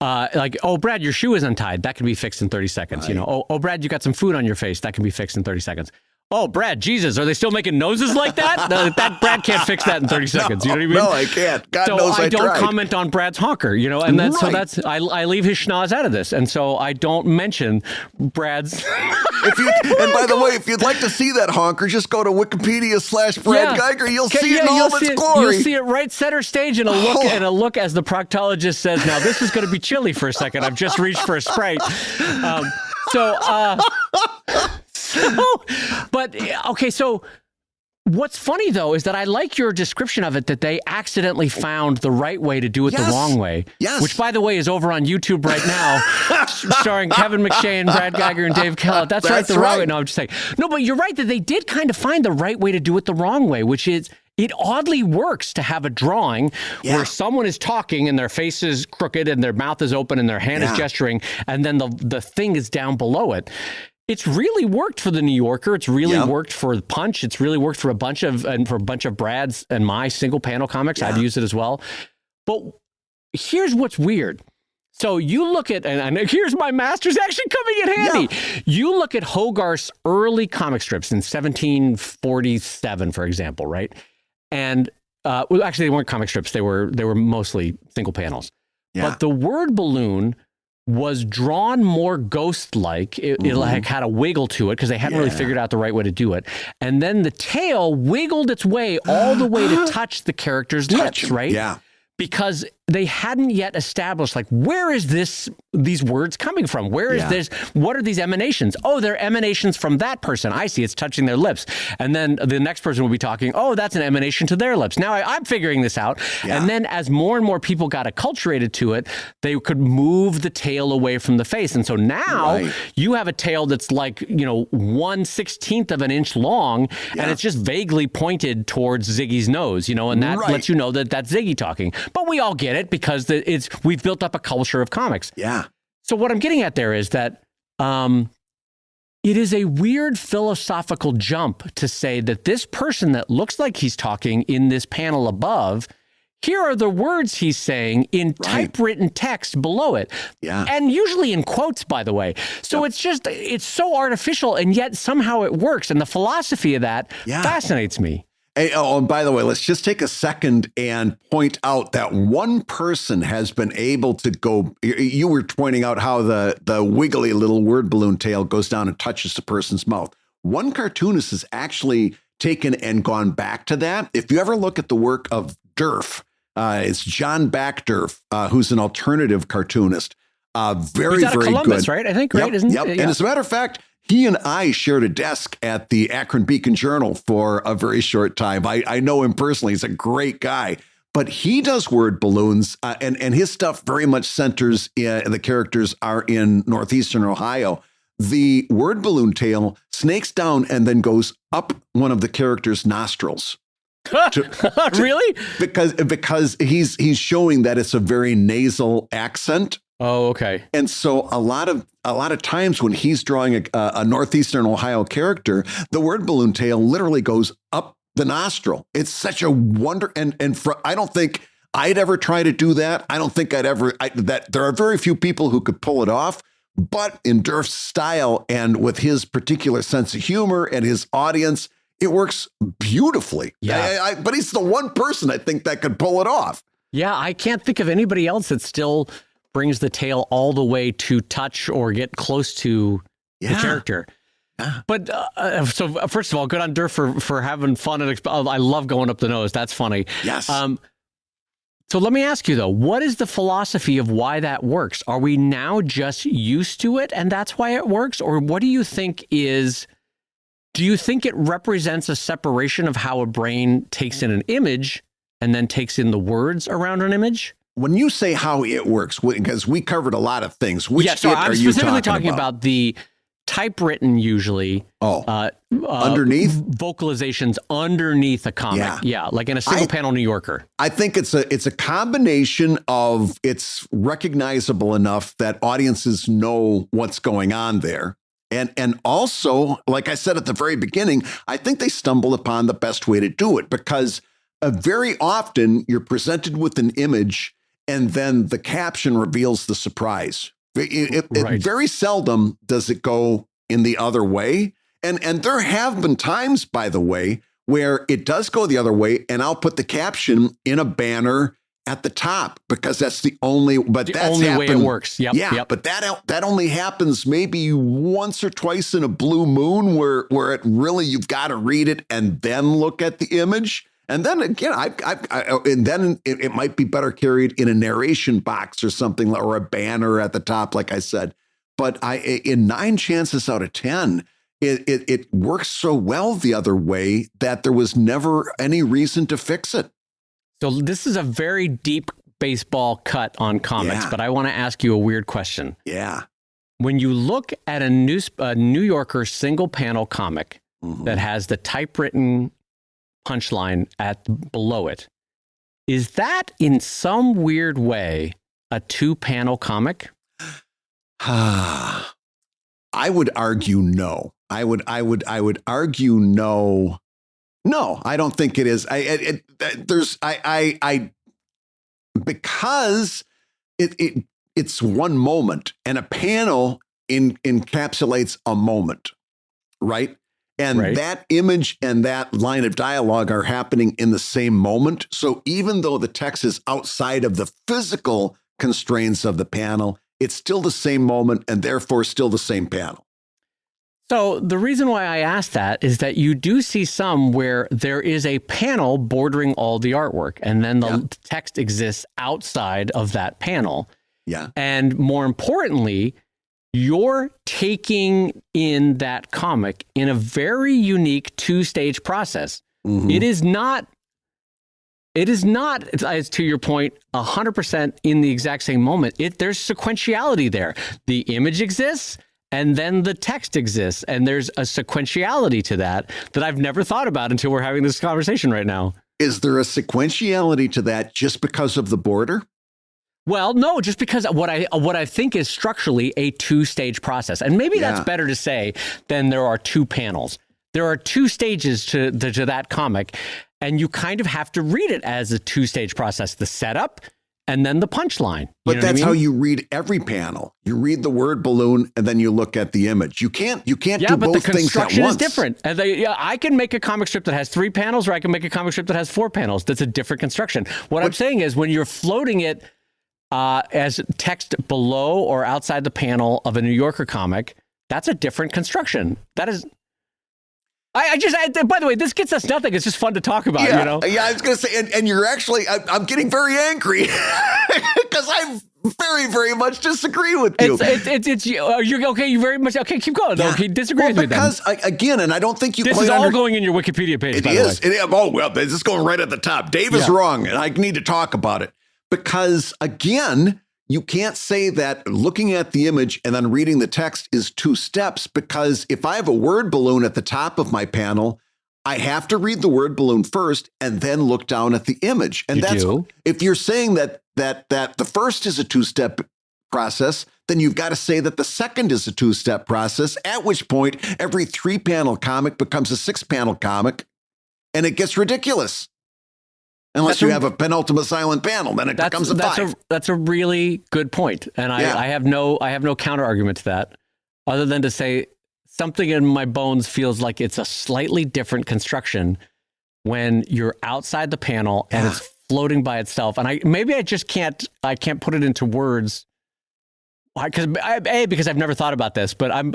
like, oh, Brad, your shoe is untied. That can be fixed in 30 seconds. Right. You know, oh, Brad, you got some food on your face. That can be fixed in 30 seconds. Oh, Brad, Jesus, are they still making noses like that? That Brad can't fix that in 30 seconds. You know what I mean? No, I can't. God knows I don't tried. comment on Brad's honker, you know, and so I leave his schnoz out of this. And so I don't mention Brad's. And by the way, if you'd like to see that honker, just go to Wikipedia/Brad Geiger. You'll see it in all of its glory. You'll see it right center stage in a look as the proctologist says, now this is going to be chilly for a second. I've just reached for a Sprite. So what's funny, though, is that I like your description of it, that they accidentally found the right way to do it the wrong way. Yes. Which, by the way, is over on YouTube right now, starring Kevin McShane, Brad Geiger, and Dave Kellett. That's right, the wrong way. No, I'm just saying. No, but you're right that they did kind of find the right way to do it the wrong way, which is, it oddly works to have a drawing where someone is talking and their face is crooked and their mouth is open and their hand is gesturing, and then the thing is down below it. It's really worked for the New Yorker. It's really worked for Punch. It's really worked for a bunch of Brad's and my single panel comics. I've used it as well. But here's what's weird. So you look at, and here's my master's actually coming in handy. Yeah. You look at Hogarth's early comic strips in 1747, for example, right? And well, actually, they weren't comic strips. They were mostly single panels. Yeah. But the word balloon was drawn more ghost-like. It like had a wiggle to it because they hadn't really figured out the right way to do it. And then the tail wiggled its way all the way to touch the character's lips, right? Yeah. Because they hadn't yet established, like, where is these words coming from? Where is this? What are these emanations? Oh, they're emanations from that person. I see, it's touching their lips. And then the next person will be talking, oh, that's an emanation to their lips. Now I'm figuring this out. Yeah. And then as more and more people got acculturated to it, they could move the tail away from the face. And so now you have a tail that's like, 1/16 of an inch long, and it's just vaguely pointed towards Ziggy's nose, and that lets you know that that's Ziggy talking. But we all get it because we've built up a culture of comics. Yeah. So what I'm getting at there is that it is a weird philosophical jump to say that this person that looks like he's talking in this panel above, here are the words he's saying in typewritten text below it. Yeah. And usually in quotes, by the way. So it's so artificial, and yet somehow it works. And the philosophy of that fascinates me. Hey, and by the way, let's just take a second and point out that one person has been able to go. You were pointing out how the wiggly little word balloon tail goes down and touches the person's mouth. One cartoonist has actually taken and gone back to that. If you ever look at the work of Durf, it's John Backdurf, who's an alternative cartoonist. Very, very Columbus, good. Right? I think, right? Isn't it? And as a matter of fact, he and I shared a desk at the Akron Beacon Journal for a very short time. I know him personally. He's a great guy. But he does word balloons, and his stuff very much centers the characters are in northeastern Ohio. The word balloon tail snakes down and then goes up one of the characters' nostrils. Really? Because he's showing that it's a very nasal accent. Oh, okay. And so a lot of times when he's drawing a northeastern Ohio character, the word balloon tail literally goes up the nostril. It's such a wonder. And I don't think I'd ever try to do that. I don't think that there are very few people who could pull it off. But in Durf's style and with his particular sense of humor and his audience, it works beautifully. Yeah. But he's the one person I think that could pull it off. Yeah, I can't think of anybody else that still brings the tail all the way to touch or get close to the character. Yeah. But so first of all, good on Durf for having fun. And I love going up the nose. That's funny. Yes. So let me ask you, though, what is the philosophy of why that works? Are we now just used to it and that's why it works? Or what do you think do you think it represents a separation of how a brain takes in an image and then takes in the words around an image? When you say how it works, because we covered a lot of things, I'm specifically talking about the typewritten usually. Underneath? Vocalizations underneath a comic. Yeah, like in a single panel New Yorker. I think it's a combination of it's recognizable enough that audiences know what's going on there. And also, like I said at the very beginning, I think they stumbled upon the best way to do it because very often you're presented with an image and then the caption reveals the surprise. It very seldom does it go in the other way. And there have been times, by the way, where it does go the other way, and I'll put the caption in a banner at the top because that's the only way it works. Yep. But that only happens maybe once or twice in a blue moon where it really you've got to read it and then look at the image. And then again, it might be better carried in a narration box or something, or a banner at the top, like I said. But in 9 chances out of 10, it works so well the other way that there was never any reason to fix it. So this is a very deep baseball cut on comics, but I want to ask you a weird question. Yeah. When you look at a New Yorker single panel comic that has the typewritten punchline below it, is that in some weird way a 2-panel comic? I would argue no. I would argue no. No, I don't think it is. Because it's one moment, and a panel encapsulates a moment, right? And that image and that line of dialogue are happening in the same moment. So even though the text is outside of the physical constraints of the panel, it's still the same moment and therefore still the same panel. So the reason why I asked that is that you do see some where there is a panel bordering all the artwork, and then the text exists outside of that panel. Yeah. And more importantly, you're taking in that comic in a very unique 2-stage process. It is not, as to your point, 100% in the exact same moment. There's sequentiality there. The image exists, and then the text exists, and there's a sequentiality to that I've never thought about until we're having this conversation right now. Is there a sequentiality to that just because of the border? Well, no, just because what I think is structurally a 2-stage process. And maybe that's better to say than there are 2 panels. There are 2 stages to that comic, and you kind of have to read it as a 2-stage process, the setup and then the punchline. But that's how you read every panel. You read the word balloon and then you look at the image. You can't do both things at once. Yeah, but the construction is different. And I can make a comic strip that has 3 panels, or I can make a comic strip that has 4 panels. That's a different construction. What I'm saying is when you're floating it as text below or outside the panel of a New Yorker comic, that's a different construction. That is... by the way, this gets us nothing. It's just fun to talk about, you know? Yeah, I was going to say, and you're actually, I'm getting very angry because I very, very much disagree with you. You're okay. You very much, okay, keep going. Yeah. Okay, disagree with me then. Because, again, and I don't think you this is all going in your Wikipedia page, by the way. Oh, well, this is going right at the top. Dave is wrong, and I need to talk about it. Because, again, you can't say that looking at the image and then reading the text is 2 steps, because if I have a word balloon at the top of my panel, I have to read the word balloon first and then look down at the image. And if you're saying that the first is a 2-step process, then you've got to say that the second is a 2-step process, at which point every 3-panel comic becomes a 6-panel comic, and it gets ridiculous. Unless you have a penultimate silent panel, then it becomes a 5. That's a really good point, and I have no counter argument to that, other than to say something in my bones feels like it's a slightly different construction when you're outside the panel and it's floating by itself. And I can't put it into words. Because I've never thought about this, but I'm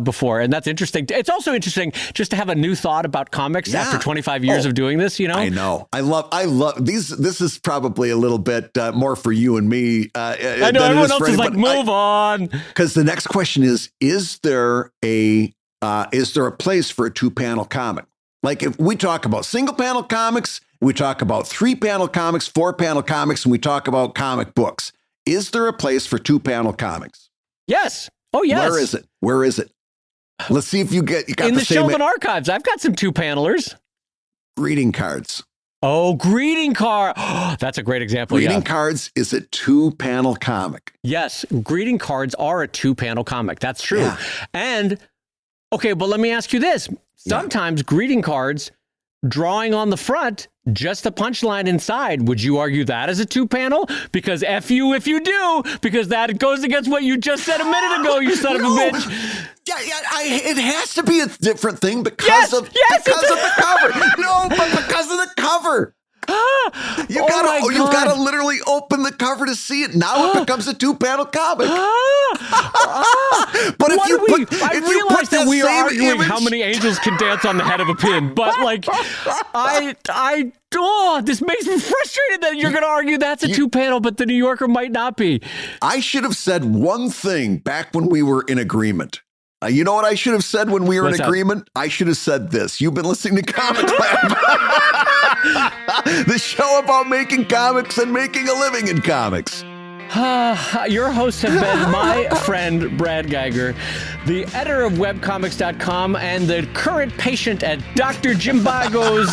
before, and that's interesting. It's also interesting just to have a new thought about comics after 25 years of doing this. You know, I know. I love these. This is probably a little bit more for you and me. I know everyone else is like, move on. Because the next question is there a place for a 2-panel comic? Like if we talk about single panel comics, we talk about 3-panel comics, 4-panel comics, and we talk about comic books. Is there a place for 2-panel comics? Yes. Oh, yes. Where is it? Let's see if you got in the the same Sheldon archives. I've got some 2-panelers. greeting cards. Oh, greeting card. That's a great example. Greeting cards is a 2-panel comic. Yes, greeting cards are a 2-panel comic. That's true. Yeah. And okay, but let me ask you this. Sometimes greeting cards drawing on the front, just the punchline inside. Would you argue that as a 2-panel? Because F you if you do, because that goes against what you just said a minute ago, you son of a bitch. Yeah, it has to be a different thing because of the cover. No, but because of the cover. You've got to literally open the cover to see it. Now it becomes a 2-panel comic. But if you put that we are same arguing image, how many angels can dance on the head of a pin, but like, this makes me frustrated that you're going to argue that's a 2-panel, but the New Yorker might not be. I should have said one thing back when we were in agreement. You know what I should have said when we were in agreement? I should have said this. You've been listening to ComicLab, the show about making comics and making a living in comics. Your hosts have been my friend, Brad Geiger, the editor of webcomics.com and the current patient at Dr. Jimbago's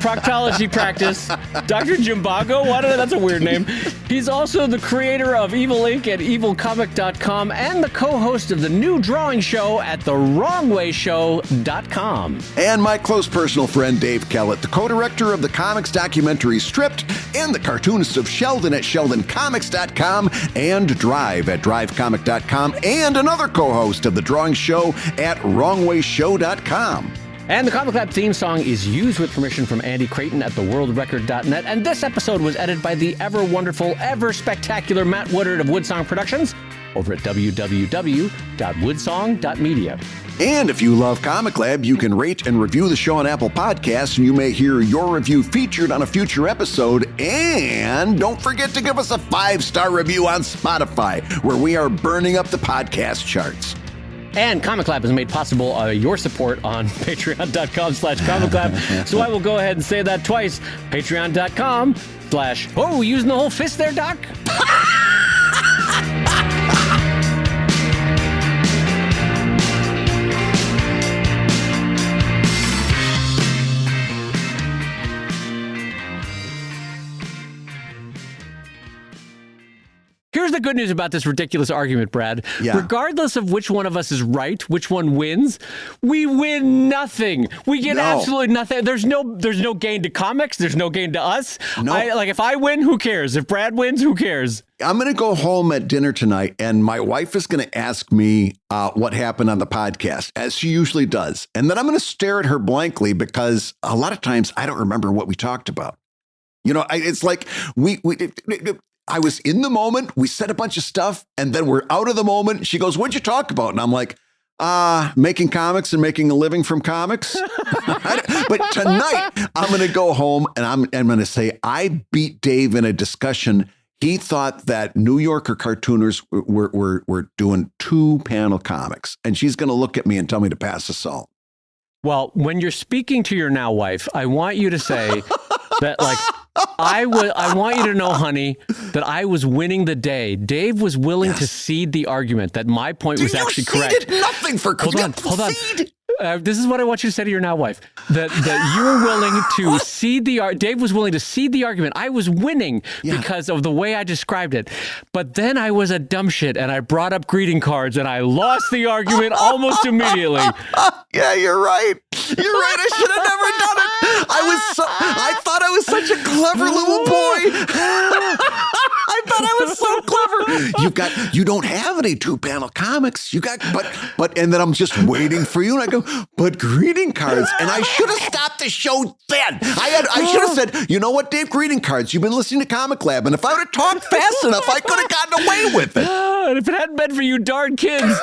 proctology practice. Dr. Jimbago? That's a weird name. He's also the creator of Evil Inc. at evilcomic.com and the co-host of the new drawing show at thewrongwayshow.com. And my close personal friend, Dave Kellett, the co-director of the comics documentary Stripped and the cartoonist of Sheldon at sheldoncomics.com and Drive at drivecomic.com and another co-host of the drawing show at wrongwayshow.com. And the ComicLab theme song is used with permission from Andy Creighton at theworldrecord.net. And this episode was edited by the ever wonderful, ever spectacular Matt Woodard of Woodsong Productions over at www.woodsong.media. And if you love ComicLab, you can rate and review the show on Apple Podcasts, and you may hear your review featured on a future episode. And don't forget to give us a 5-star review on Spotify, where we are burning up the podcast charts. And ComicLab is made possible your support on patreon.com/ComicLab. So I will go ahead and say that twice. Patreon.com/ Oh, using the whole fist there, Doc? Here's the good news about this ridiculous argument, Brad. Yeah. Regardless of which one of us is right, which one wins, we win nothing. We get absolutely nothing. There's no gain to comics. There's no gain to us. No. If I win, who cares? If Brad wins, who cares? I'm going to go home at dinner tonight, and my wife is going to ask me what happened on the podcast, as she usually does. And then I'm going to stare at her blankly because a lot of times I don't remember what we talked about. You know, it's like I was in the moment. We said a bunch of stuff, and then we're out of the moment. She goes, "What'd you talk about?" And I'm like, making comics and making a living from comics. But tonight, I'm going to go home, and I'm going to say, I beat Dave in a discussion. He thought that New Yorker cartooners were doing 2-panel comics, and she's going to look at me and tell me to pass the salt. Well, when you're speaking to your now wife, I want you to say that, like, I want you to know, honey, that I was winning the day. Dave was willing to cede the argument that my point was actually correct. You ceded nothing for Hold on. This is what I want you to say to your now wife. That you were willing to cede Dave was willing to cede the argument. I was winning because of the way I described it. But then I was a dumb shit and I brought up greeting cards and I lost the argument almost immediately. Yeah, you're right. You're right. I should have never done it. I thought I was such a clever little boy. I thought I was so clever. You don't have any 2-panel comics. But and then I'm just waiting for you. And I go, but greeting cards. And I should have stopped the show then. I should have said, you know what, Dave, greeting cards. You've been listening to ComicLab. And if I would have talked fast enough, I could have gotten away with it. And if it hadn't been for you darn kids.